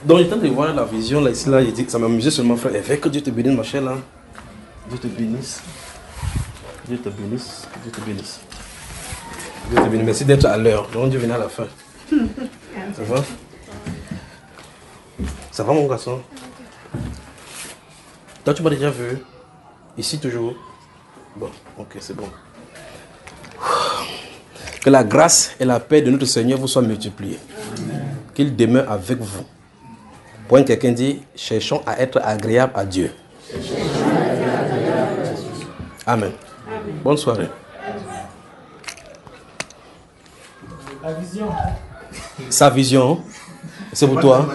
S3: Donc j'étais en train de voir la vision là, ici là, il dit que ça m'amusait seulement, frère. Et que Dieu te bénisse, ma chère là. Dieu te bénisse. Dieu te bénisse. Dieu te bénisse. Dieu te bénisse. Merci d'être à l'heure. Donc Dieu venait à la fin. Ça va? Ça va mon garçon? Toi tu m'as déjà vu? Ici toujours? Bon, ok, c'est bon. Que la grâce et la paix de notre Seigneur vous soient multipliées. Qu'il demeure avec vous. Pour quelqu'un dit, cherchons à être agréables à Dieu. Amen. Bonne soirée.
S7: La vision.
S3: Sa vision, c'est pour toi.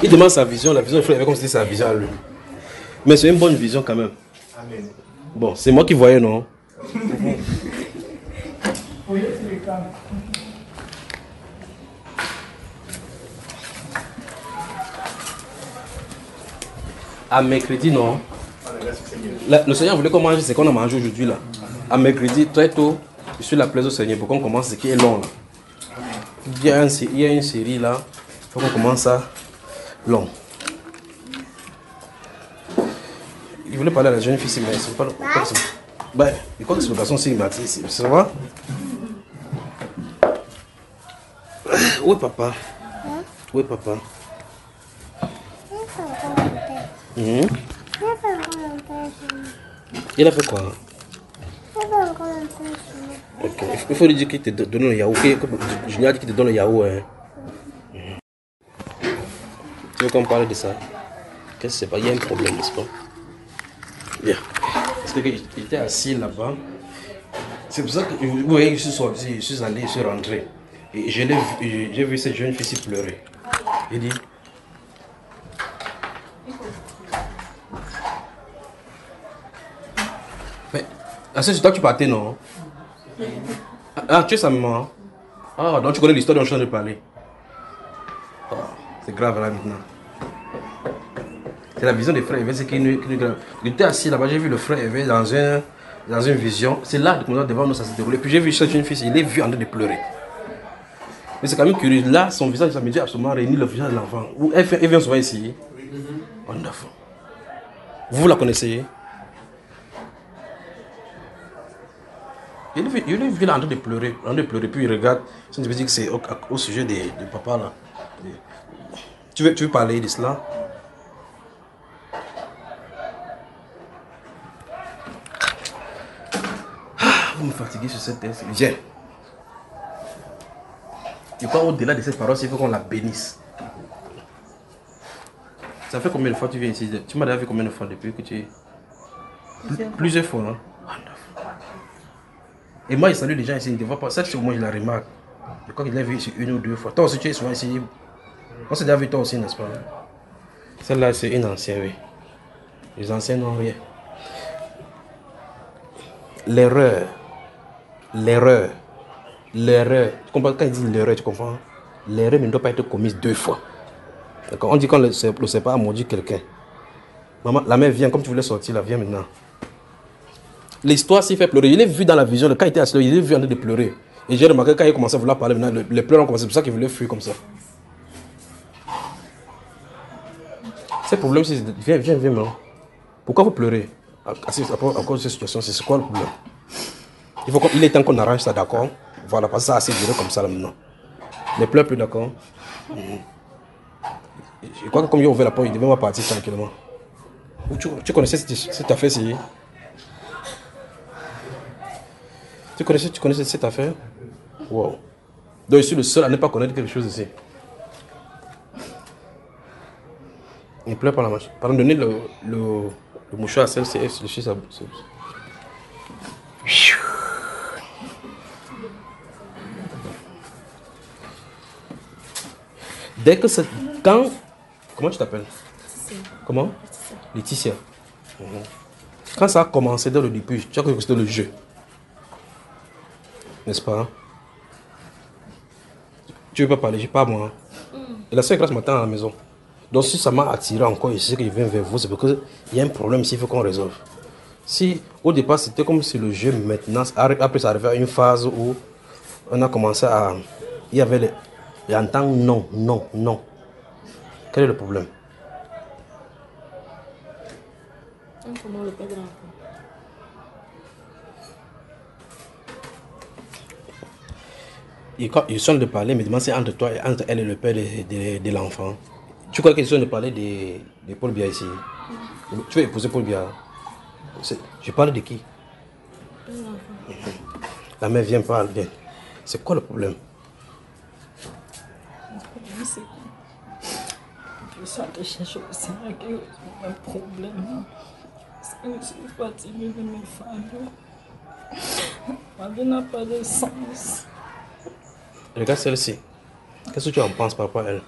S3: Il demande sa vision, la vision, il faut faire comme si c'était sa vision à lui. Mais c'est une bonne vision quand même.
S4: Amen.
S3: Bon, c'est moi qui voyais, non?
S7: Oui, c'est le cas.
S3: À mercredi, non? Le Seigneur voulait qu'on mange ce qu'on a mangé aujourd'hui là. À mercredi, très tôt, je suis la plaise au Seigneur pour qu'on commence ce qui est long là. Il y a une série là, il faut qu'on commence ça long. Il voulait parler à la jeune fille, mais c'est pas le cas. Ben, je crois que c'est le garçon aussi, il m'a dit, ça va? Où est papa? Où est papa? Mhm. Il a fait quoi? Ok. Il faut lui dire qu'il te donne le yaourt. Je lui ai dit qu'il te donne le yaourt. Hein. Tu veux qu'on parle de ça? Qu'est-ce que c'est pas? Il y a un problème, n'est-ce pas? Bien. Parce que il était assis là-bas. C'est pour ça que vous voyez que je suis sorti, je suis allé, je suis rentré. Et j'ai vu cette jeune fille pleurer. Il dit. Mais, c'est toi que tu partais, non? Ah, tu es sa maman? Ah, donc tu connais l'histoire dont je suis en train de parler. Oh, c'est grave là maintenant. C'est la vision des frères Éveil, c'est qui nous grave. J'étais assis là-bas, j'ai vu le frère Éveil dans une vision. C'est là que devant nous ça s'est déroulé. Puis j'ai vu cette jeune fille, il est vu en train de pleurer. Mais c'est quand même curieux. Là, son visage, ça me dit absolument réunir le visage de l'enfant. Elle vient souvent ici. Wonderful. Vous la connaissez? Il est vu là en train de pleurer, puis il regarde. Ça veut dire que c'est au sujet de papa là. Tu veux parler de cela? Vous me fatiguez sur cette tête. Viens. Je crois au-delà de cette parole, il faut qu'on la bénisse. Ça fait combien de fois tu viens ici? Tu m'as déjà vu combien de fois depuis que tu es? Plusieurs fois. Hein? Et moi, il salue les gens ici, il ne te voit pas. Cette chose, moi, je la remarque. Je crois qu'il l'a vu ici une ou deux fois. Toi aussi, tu es souvent ici. On s'est déjà vu toi aussi, n'est-ce pas? Celle-là, c'est une ancienne, oui. Les anciens n'ont rien. L'erreur. Tu comprends? Quand il dit l'erreur, tu comprends? L'erreur ne doit pas être commise deux fois. On dit qu'on ne sait pas à maudire quelqu'un. Maman, la mère vient, comme tu voulais sortir, là, viens maintenant. L'histoire s'est fait pleurer. Il est vu dans la vision. Quand il était assis, il est vu en train de pleurer. Et j'ai remarqué quand il commençait à vouloir parler, maintenant, les pleurs ont commencé. C'est pour ça qu'il voulait fuir comme ça. C'est le problème, c'est. Viens, maintenant. Pourquoi vous pleurez à cause de cette situation? C'est quoi le problème? Il est temps qu'on arrange ça, d'accord? Voilà, parce que ça a assez duré comme ça là maintenant. Les pleurs plus, d'accord? Je crois que comme il a ouvert la porte, il devait pas partir tranquillement. Tu connaissais cette affaire-ci? Tu connaissais cette affaire? Wow. Donc je suis le seul à ne pas connaître quelque chose ici. Il pleure par la machine. Pardon, donnez le mouchoir à celle-ci. Dès que c'est... Quand... Comment tu t'appelles? Comment? Laetitia. Quand ça a commencé dans le début, tu as cru que c'était le jeu. N'est-ce pas? Tu veux pas parler, je pas moi. Et la seule grâce m'attend à la maison. Donc si ça m'a attiré encore ici, que je viens vers vous, c'est parce qu'il y a un problème ici, il faut qu'on résolve. Si au départ c'était comme si le jeu maintenant, après ça arrivait à une phase où on a commencé à... Il y avait les entendre non. Quel est le problème?
S8: Comment le perdre encore?
S3: Ils sont de parler, mais demande c'est entre toi et entre elle et le père de l'enfant. Tu crois qu'ils sont de parler de Paul Biya ici? Tu veux épouser Paul Biya? Je parle de qui? La mère vient parler. C'est quoi le problème?
S8: Je suis allée chercher au Seigneur qui a un problème. Parce que je suis fatiguée de mes familles. Ma vie n'a pas de sens.
S3: Regarde celle-ci. Qu'est-ce que tu en penses par rapport à elle?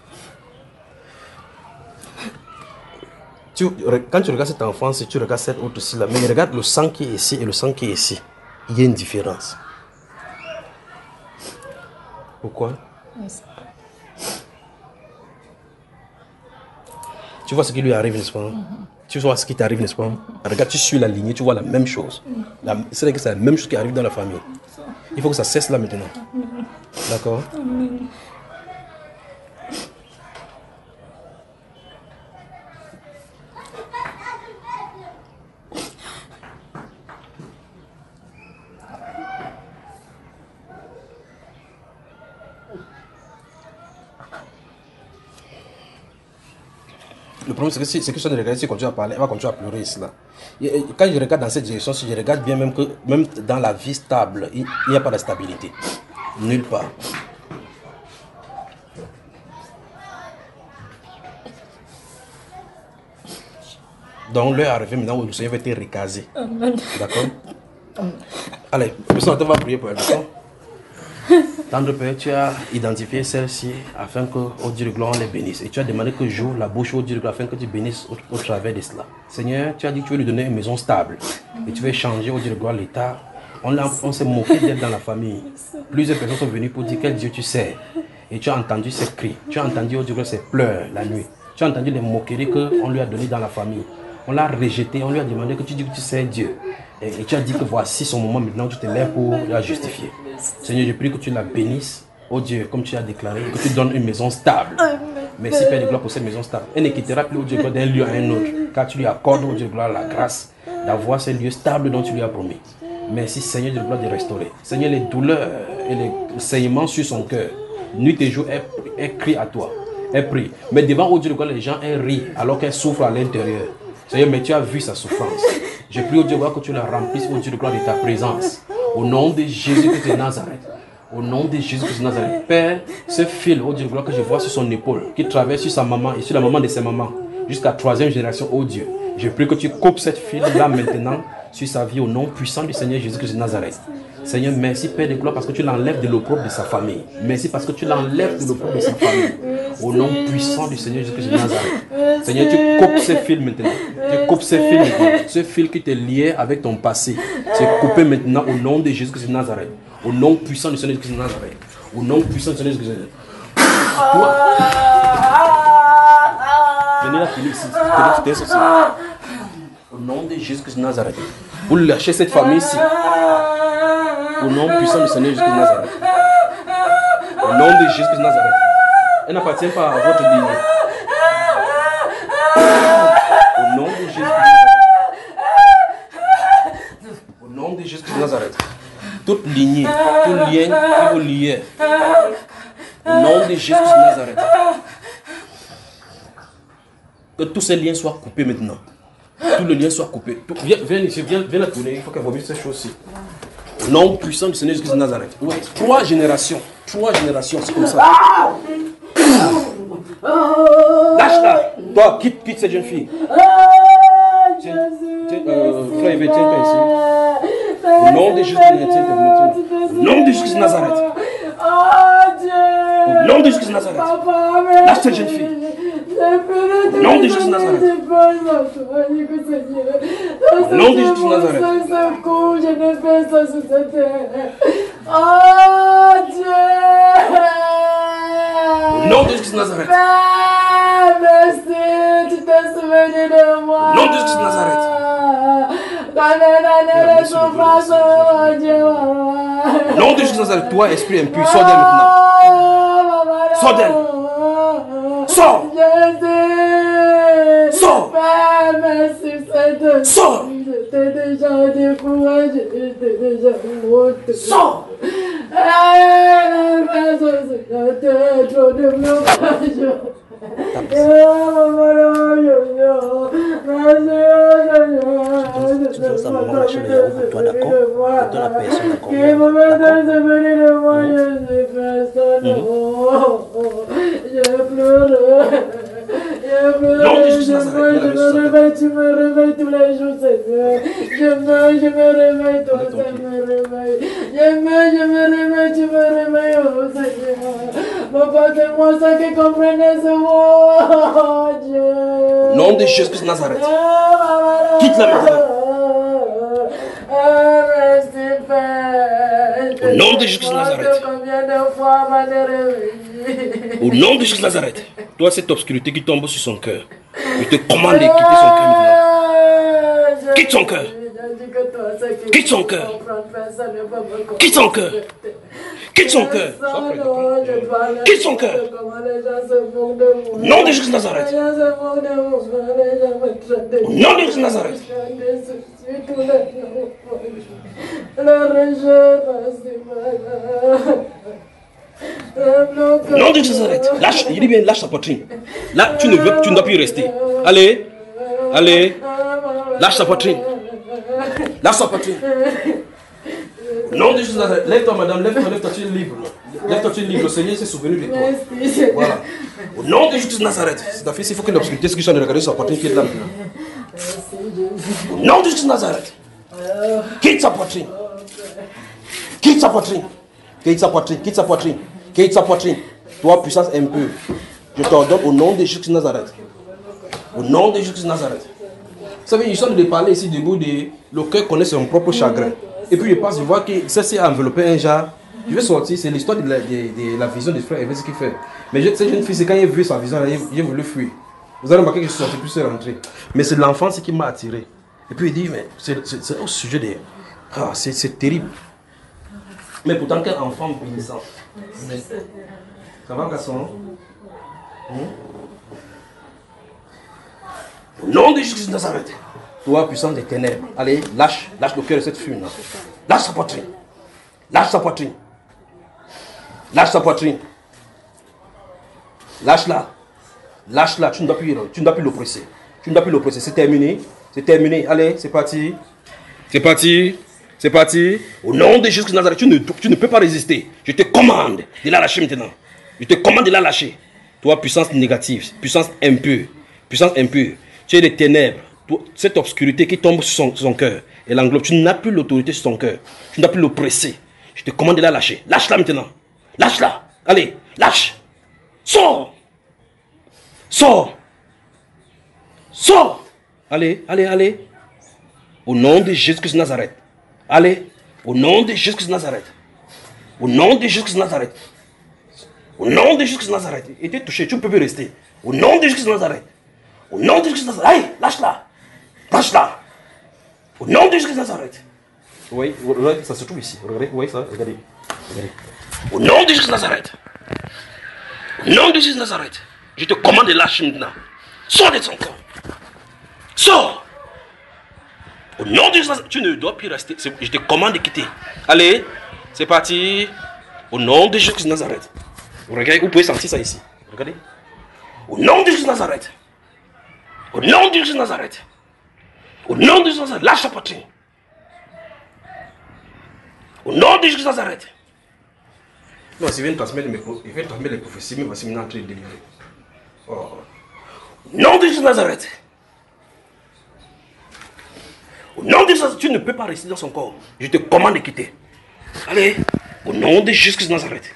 S3: Quand tu regardes cet enfant, si tu regardes cette autre aussi là, mais regarde le sang qui est ici et le sang qui est ici. Il y a une différence. Pourquoi? Tu vois ce qui lui arrive, n'est-ce pas? Tu vois ce qui t'arrive, n'est-ce pas? Regarde, tu suis la lignée, tu vois la même chose. C'est la même chose qui arrive dans la famille. Il faut que ça cesse là maintenant. D'accord? Le problème, c'est que si on regarde, si on continue à parler, elle va continuer à pleurer ici. Là. Et quand je regarde dans cette direction, si je regarde bien, même dans la vie stable, il n'y a pas de stabilité. Nulle part. Donc, l'heure est arrivée maintenant où le Seigneur va être recasé. D'accord? Allez, on va prier pour elle. D'accord? Tendre Père, tu as identifié celle-ci afin que, au Dieu de gloire, on les bénisse. Et tu as demandé que j'ouvre la bouche au Dieu de gloire afin que tu bénisses au travers de cela. Seigneur, tu as dit que tu veux lui donner une maison stable. Et tu veux changer au Dieu de gloire l'état. On s'est moqué d'elle dans la famille. Plusieurs personnes sont venues pour dire quel Dieu tu sers. Et tu as entendu ses cris. Tu as entendu au Dieu de gloire ses pleurs la nuit. Tu as entendu les moqueries qu'on lui a données dans la famille. On l'a rejeté, on lui a demandé que tu dis que tu sais Dieu. Et tu as dit que voici son moment maintenant où tu te lèves pour la justifier. Seigneur, je prie que tu la bénisses, oh Dieu, comme tu as déclaré, que tu donnes une maison stable. Merci Père de gloire pour cette maison stable. Elle ne quittera plus, oh Dieu, d'un lieu à un autre, car tu lui accordes, oh Dieu de gloire, la grâce d'avoir ces lieux stables dont tu lui as promis. Merci Seigneur de gloire de restaurer. Seigneur, les douleurs et les saignements sur son cœur, nuit et jour, elle crie à toi. Elle prie. Mais devant, oh Dieu de gloire, les gens, elle rit alors qu'elle souffre à l'intérieur. Seigneur, mais tu as vu sa souffrance. Je prie, oh Dieu, que tu la remplisses, oh Dieu de gloire, de ta présence. Au nom de Jésus-Christ de Nazareth. Au nom de Jésus-Christ de Nazareth. Père, ce fil, oh Dieu de gloire, que je vois sur son épaule, qui traverse sur sa maman et sur la maman de ses mamans, jusqu'à 3e génération, oh Dieu. Je prie que tu coupes cette fil là maintenant sur sa vie au nom puissant du Seigneur Jésus-Christ de Nazareth. Seigneur, merci Père de gloire parce que tu l'enlèves de l'opprobre de sa famille. Merci parce que tu l'enlèves de l'opprobre de sa famille. Au nom puissant du Seigneur Jésus-Christ de Nazareth. Seigneur, tu coupes ce fil maintenant. Tu coupes ce fil maintenant. Ce fil qui te liait avec ton passé. C'est coupé maintenant au nom de Jésus-Christ de Nazareth. Au nom puissant du Seigneur Jésus-Christ de Nazareth. Au nom puissant du Seigneur Jésus-Christ de Nazareth. Toi. Venez la filer ici. Au nom de Jésus-Christ de Nazareth. Vous lâchez cette famille ici. Au nom puissant du Seigneur Jésus-Christ de Nazareth. Au nom de Jésus-Christ de Nazareth. Elle n'appartient pas à votre ligne. Au nom de Jésus-Christ de Nazareth. Au nom de Jésus-Christ de Nazareth. Toute lignée, tout lien qui vous liait. Au nom de Jésus-Christ de Nazareth. Que tous ces liens soient coupés maintenant. Tous les liens soient coupés. Viens ici, viens la tourner. Il faut qu'elle voie ces choses-ci. Au nom puissant du Seigneur Jésus-Christ de Nazareth. Ouais. 3 générations, c'est comme ça. Lâche-la. Toi, quitte cette jeune fille. Frère Yves, tiens-toi ici. Au nom de Jésus, au nom de Jésus de Nazareth. Au nom de Jésus de Nazareth. Lâche cette jeune fille. Au nom de Jésus de Nazareth. Au nom de Jésus de Nazareth.
S2: Je ne fais ça sous cette terre. Oh Dieu.
S3: Au nom de Jésus de Nazareth.
S2: Merci, tu t'es souvenu de moi.
S3: Au nom de Jésus de Nazareth.
S2: Les souffrances, oh Dieu.
S3: Au nom de Jésus de Nazareth, toi, esprit impur, sors d'elle maintenant. Sors d'elle. Sors. Sors.
S2: Merci, Seigneur.
S3: Sors.
S2: J'étais déjà découragé, j'étais déjà honte.
S3: Sors.
S2: Trop de blocage.
S3: Tu dois savoir lâcher les roues pour toi, d'accord? Et toi, la personne, d'accord?
S2: Je me réveille tous les jours, Seigneur. Je me réveille, toi, ça me réveille. Je me réveille, tu me réveilles, oh Seigneur. Papa, c'est-moi ça qui comprenait ce mot, oh Dieu.
S3: Nom de Jésus de Nazareth. Quitte la maison.
S2: Merci, Père.
S3: Au nom de Jésus de Nazareth.
S2: Combien de fois m'a réveillé.
S3: Au nom de Jésus de Nazareth. Toi, cette obscurité qui tombe sur son cœur. Je te commande de quitter son cœur maintenant. Quitte son cœur. Quitte son cœur. Quitte son cœur. Quitte son cœur. Quitte son cœur. Nom de Jésus de Nazareth. Au nom de Jésus de Nazareth. Non de Nazareth. Lâche, il dit bien, lâche sa poitrine. Là, tu ne dois plus rester. Allez, allez, lâche sa poitrine. Lâche sa poitrine. Non de Jésus Nazareth. Lève-toi, madame, lève-toi, tu es libre. Lève-toi, tu es libre. Le Seigneur s'est souvenu de toi. Voilà. Au nom de Jésus de Nazareth. C'est ta fille, il faut que l'obscurité se quitte de regarder sa poitrine qui est là maintenant. Au nom de Jésus de Nazareth. Quitte sa poitrine. Quitte sa poitrine. Quitte sa poitrine, quitte sa poitrine, quitte sa poitrine. Toi, puissance un peu. Je t'ordonne au nom de Jésus de Nazareth. Au nom de Jésus de Nazareth. Vous savez, ils sont de parler ici debout de le cœur connaît son propre chagrin. Et puis je passe, je vois que ça s'est enveloppé un genre. Je vais sortir, c'est l'histoire de la vision des frères et ce qu'il fait. Mais cette jeune fille, c'est quand il a vu sa vision, il a voulu fuir. Vous allez remarquer que je suis sorti plus c'est rentré. Mais c'est l'enfance qui m'a attiré. Et puis il dit, mais c'est au sujet de. Ah, c'est terrible. Mais pourtant, quel enfant bénissant. Ça va, garçon? Au nom de Jésus de Nazareth, toi, puissant des ténèbres, allez, lâche le cœur de cette fille. Lâche sa poitrine. Lâche sa poitrine. Lâche sa poitrine. Lâche-la. Lâche-la. Tu ne dois plus l'oppresser. Tu ne dois plus l'oppresser. C'est terminé. C'est terminé. Allez, c'est parti. C'est parti. C'est parti. Au nom de Jésus de Nazareth, tu ne peux pas résister. Je te commande de la lâcher maintenant. Je te commande de la lâcher. Toi, puissance négative, puissance impure, tu es les ténèbres. Toi, cette obscurité qui tombe sur son cœur, elle englobe. Tu n'as plus l'autorité sur son cœur. Tu n'as plus l'oppresser. Je te commande de la lâcher. Lâche-la maintenant. Lâche-la. Allez, lâche. Sors. Sors. Sors. Allez, allez, allez. Au nom de Jésus de Nazareth. Allez, au nom de Jésus de Nazareth. Au nom de Jésus de Nazareth. Au nom de Jésus de Nazareth. Et tu es touché, tu ne peux plus rester. Au nom de Jésus de Nazareth. Au nom de Jésus de Nazareth. Allez, lâche-la. Lâche-la. Au nom de Jésus de Nazareth. Oui, ça se trouve ici. Regardez, oui, ça, regardez. Regardez. Au nom de Jésus de Nazareth. Au nom de Jésus de Nazareth. Je te commande de lâcher maintenant. Sors de son corps. Sors. Au nom de Jésus, tu ne dois plus rester. Je te commande de quitter. Allez, c'est parti. Au nom de Jésus de Nazareth. Regardez, vous pouvez sentir ça ici. Regardez. Au nom de Jésus de Nazareth. Au nom de Jésus de Nazareth. Au nom de Jésus de Nazareth. Lâche ta poitrine. Au nom de Jésus de Nazareth. Non, s'il vient transmettre les prophéties, mais voici maintenant en train de délivrer. Oh. Au nom de Jésus de Nazareth. Au nom de Jésus, tu ne peux pas rester dans son corps. Je te commande de quitter. Allez, au nom de Jésus de Nazareth.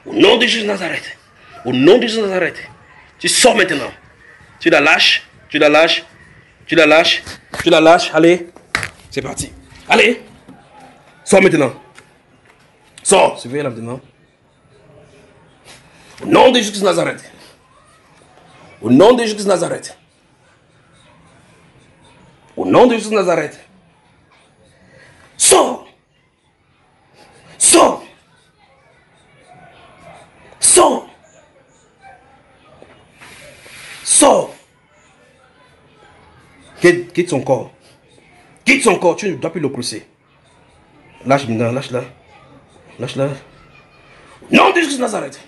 S3: Au nom de Jésus de Nazareth. Au nom de Jésus de Nazareth. Tu sors maintenant. Tu la lâches. Tu la lâches. Tu la lâches. Tu la lâches. Allez. C'est parti. Allez. Sors maintenant. Sors. Surveille-la maintenant. Au nom de Jésus de Nazareth. Au nom de Jésus de Nazareth. Au nom de Jésus de Nazareth. Sors. Sors. Sors. Sors. Quitte son corps. Quitte son corps. Tu ne dois plus le pousser. Lâche maintenant. Lâche-la. Lâche-la. Nom de Jésus de Nazareth.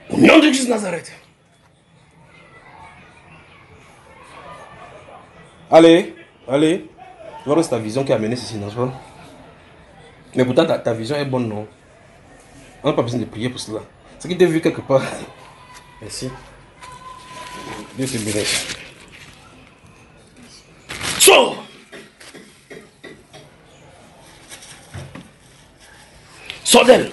S3: Au nom de Jésus de Nazareth. Allez, allez. Tu vois que c'est ta vision qui a amené ceci, n'est-ce pas? Mais pourtant, ta vision est bonne, non? On n'a pas besoin de prier pour cela. C'est qu'il t'a vu quelque part. Merci. Dieu te bénisse. Sors! Sors d'elle!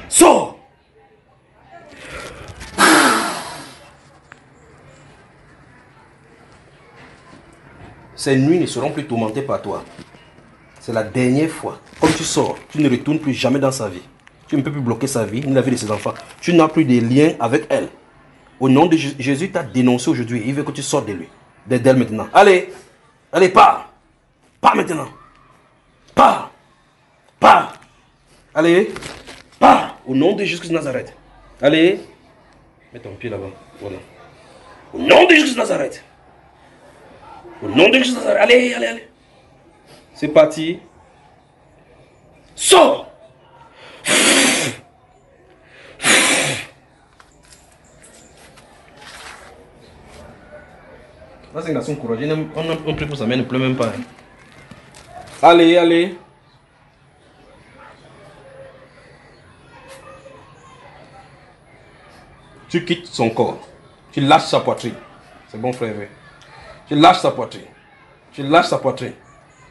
S3: Sors! Ces nuits ne seront plus tourmentées par toi. C'est la dernière fois. Comme tu sors, tu ne retournes plus jamais dans sa vie. Tu ne peux plus bloquer sa vie, ni la vie de ses enfants. Tu n'as plus de lien avec elle. Au nom de Jésus, t'a dénoncé aujourd'hui. Il veut que tu sortes de lui. D'elle maintenant. Allez! Allez, pars! Pars maintenant! Pars! Pars! Allez! Pars! Au nom de Jésus de Nazareth. Allez! Mets ton pied là-bas. Voilà. Au nom de Jésus de Nazareth. Au nom de Jésus de Nazareth. Allez, allez, allez. C'est parti. Sors! Là, c'est un garçon courageux. On prie pour sa mère, ne pleure même pas. Allez, allez. Tu quittes son corps. Tu lâches sa poitrine. C'est bon, frère. Tu lâches sa poitrine. Tu lâches sa poitrine.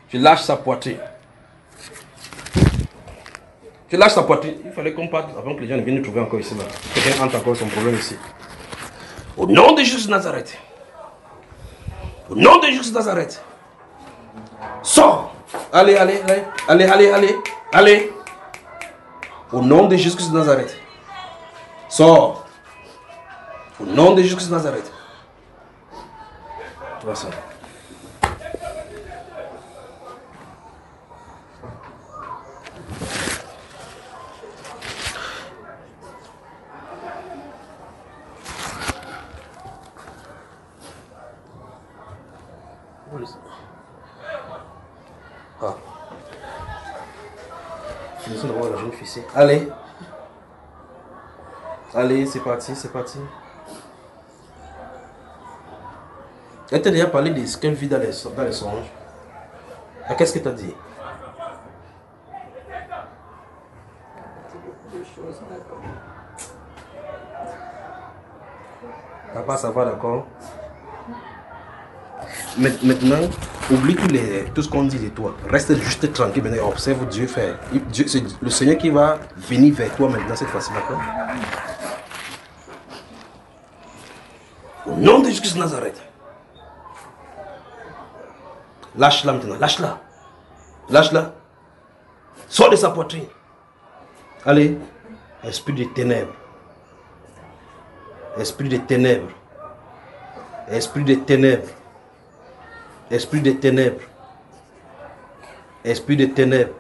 S3: Tu lâches sa poitrine. Tu lâches sa poitrine. Il fallait qu'on parte avant que les gens ne viennent nous trouver encore ici. Quelqu'un entre encore son problème ici. Au nom de Jésus de Nazareth. Au nom de Jésus de Nazareth. Sors. Allez, allez, allez. Allez, allez, allez. Allez. Au nom de Jésus de Nazareth. Sors. Au nom de Jésus de Nazareth. Tu vois ça. Ah. Finissons d'avoir la jeune fille. Allez. Allez, c'est parti, c'est parti. Elle t'a déjà parlé de ce qu'elle vit dans les songes. Qu'est-ce que tu as dit? Papa, ça va, d'accord? Maintenant, oublie tout ce qu'on dit de toi. Reste juste tranquille maintenant et observe Dieu faire. C'est le Seigneur qui va venir vers toi maintenant cette fois-ci, d'accord? Au nom de Jésus de Nazareth. Lâche-la maintenant, lâche-la. Lâche-la. Sors de sa poitrine. Allez, esprit de ténèbres. Esprit de ténèbres. Esprit de ténèbres. Esprit de ténèbres. Esprit de ténèbres.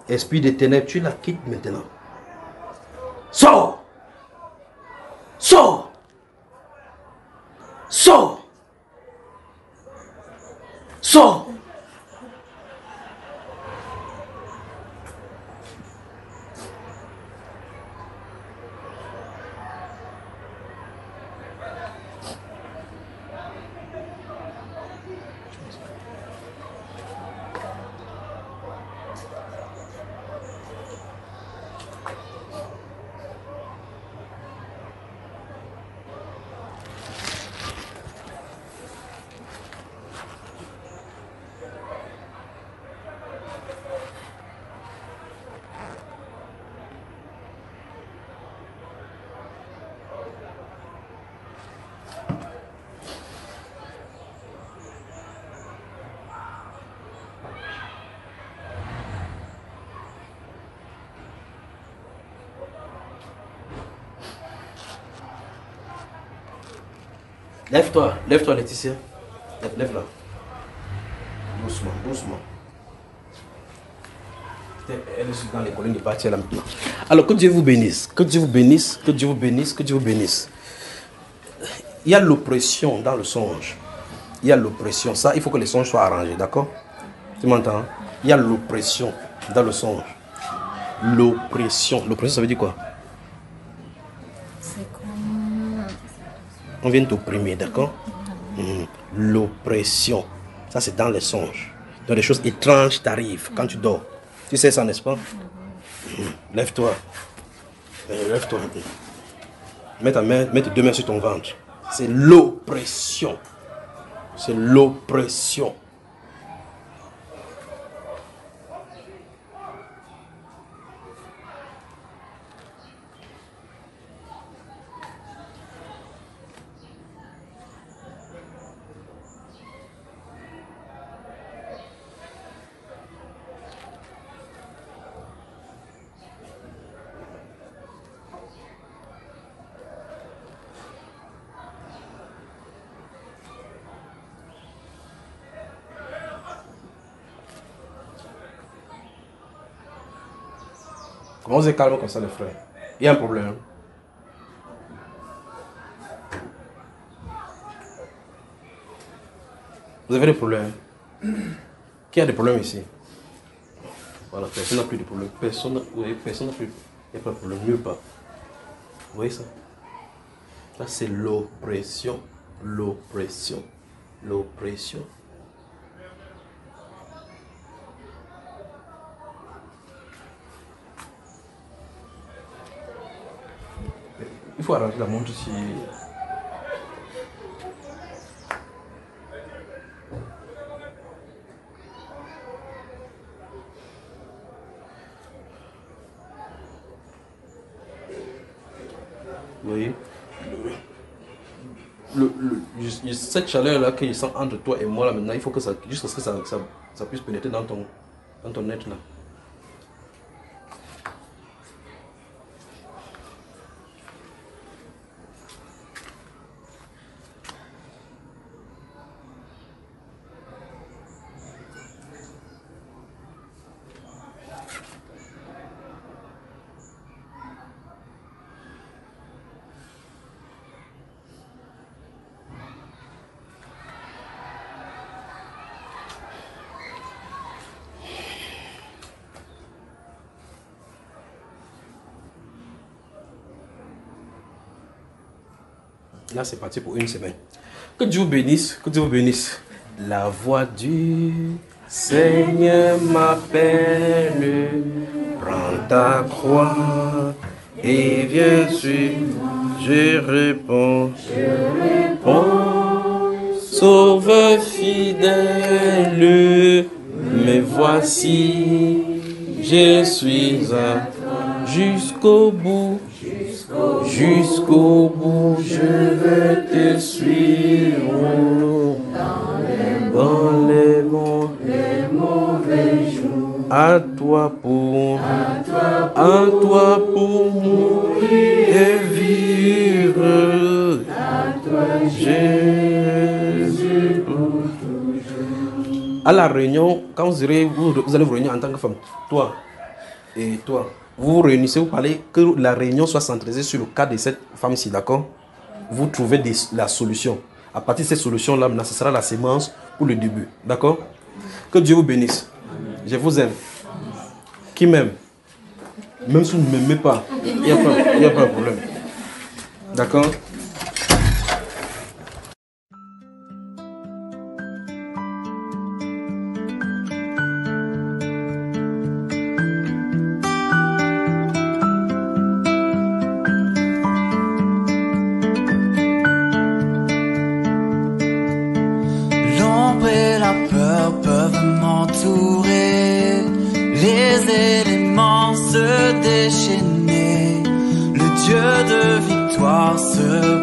S3: Esprit de ténèbres, tu la quittes maintenant. Sors. Sors. Sors. Sors. Lève-toi, lève-toi Laetitia. Lève-la. Doucement, doucement. Elle est dans les collines de partir là maintenant. Alors que Dieu vous bénisse, que Dieu vous bénisse, que Dieu vous bénisse, que Dieu vous bénisse. il y a l'oppression dans le songe. Il y a l'oppression. Ça, il faut que les songes soient arrangés, d'accord? Tu m'entends? Il y a l'oppression dans le songe. L'oppression. L'oppression, ça veut dire quoi?
S8: C'est comme...
S3: On vient t'opprimer, d'accord? L'oppression. Ça, c'est dans les songes. Donc, des choses étranges t'arrivent quand tu dors. Tu sais ça, n'est-ce pas? Lève-toi. Lève-toi. Mets tes deux mains sur ton ventre. C'est l'oppression. C'est l'oppression. Comment vous êtes calme comme ça, les frères? Il y a un problème. Vous avez des problèmes? Qui a des problèmes ici? Voilà, personne n'a plus de problème. Personne n'a plus. Il n'y a pas de problème, mieux pas. Vous voyez ça? Là, c'est l'oppression. L'oppression. L'oppression. Il faut arranger la montre si... Vous voyez? Cette chaleur-là que je sens entre toi et moi, là, maintenant, il faut que ça... Jusqu'à ce que ça puisse pénétrer dans ton être, là. Là, c'est parti pour une semaine. Que Dieu vous bénisse, que Dieu vous bénisse. La voix du Seigneur m'appelle. Prends ta croix et viens suivre. Je réponds. Sauveur fidèle, me voici. Je suis à jusqu'au bout. Jusqu'au bout, je veux te suivre dans les bons, les mauvais jours. À toi pour mourir et vivre. À toi, Jésus, pour toujours. À la réunion, quand vous allez vous réunir en tant que femme, toi et toi. Vous vous réunissez, vous parlez, que la réunion soit centralisée sur le cas de cette femme-ci, d'accord? Vous trouvez la solution. À partir de cette solution-là, ce sera la sémence pour le début, d'accord? Que Dieu vous bénisse. Je vous aime. Qui m'aime? Même si vous ne m'aimez pas, il n'y a pas de problème. D'accord?
S9: Le Dieu de victoire se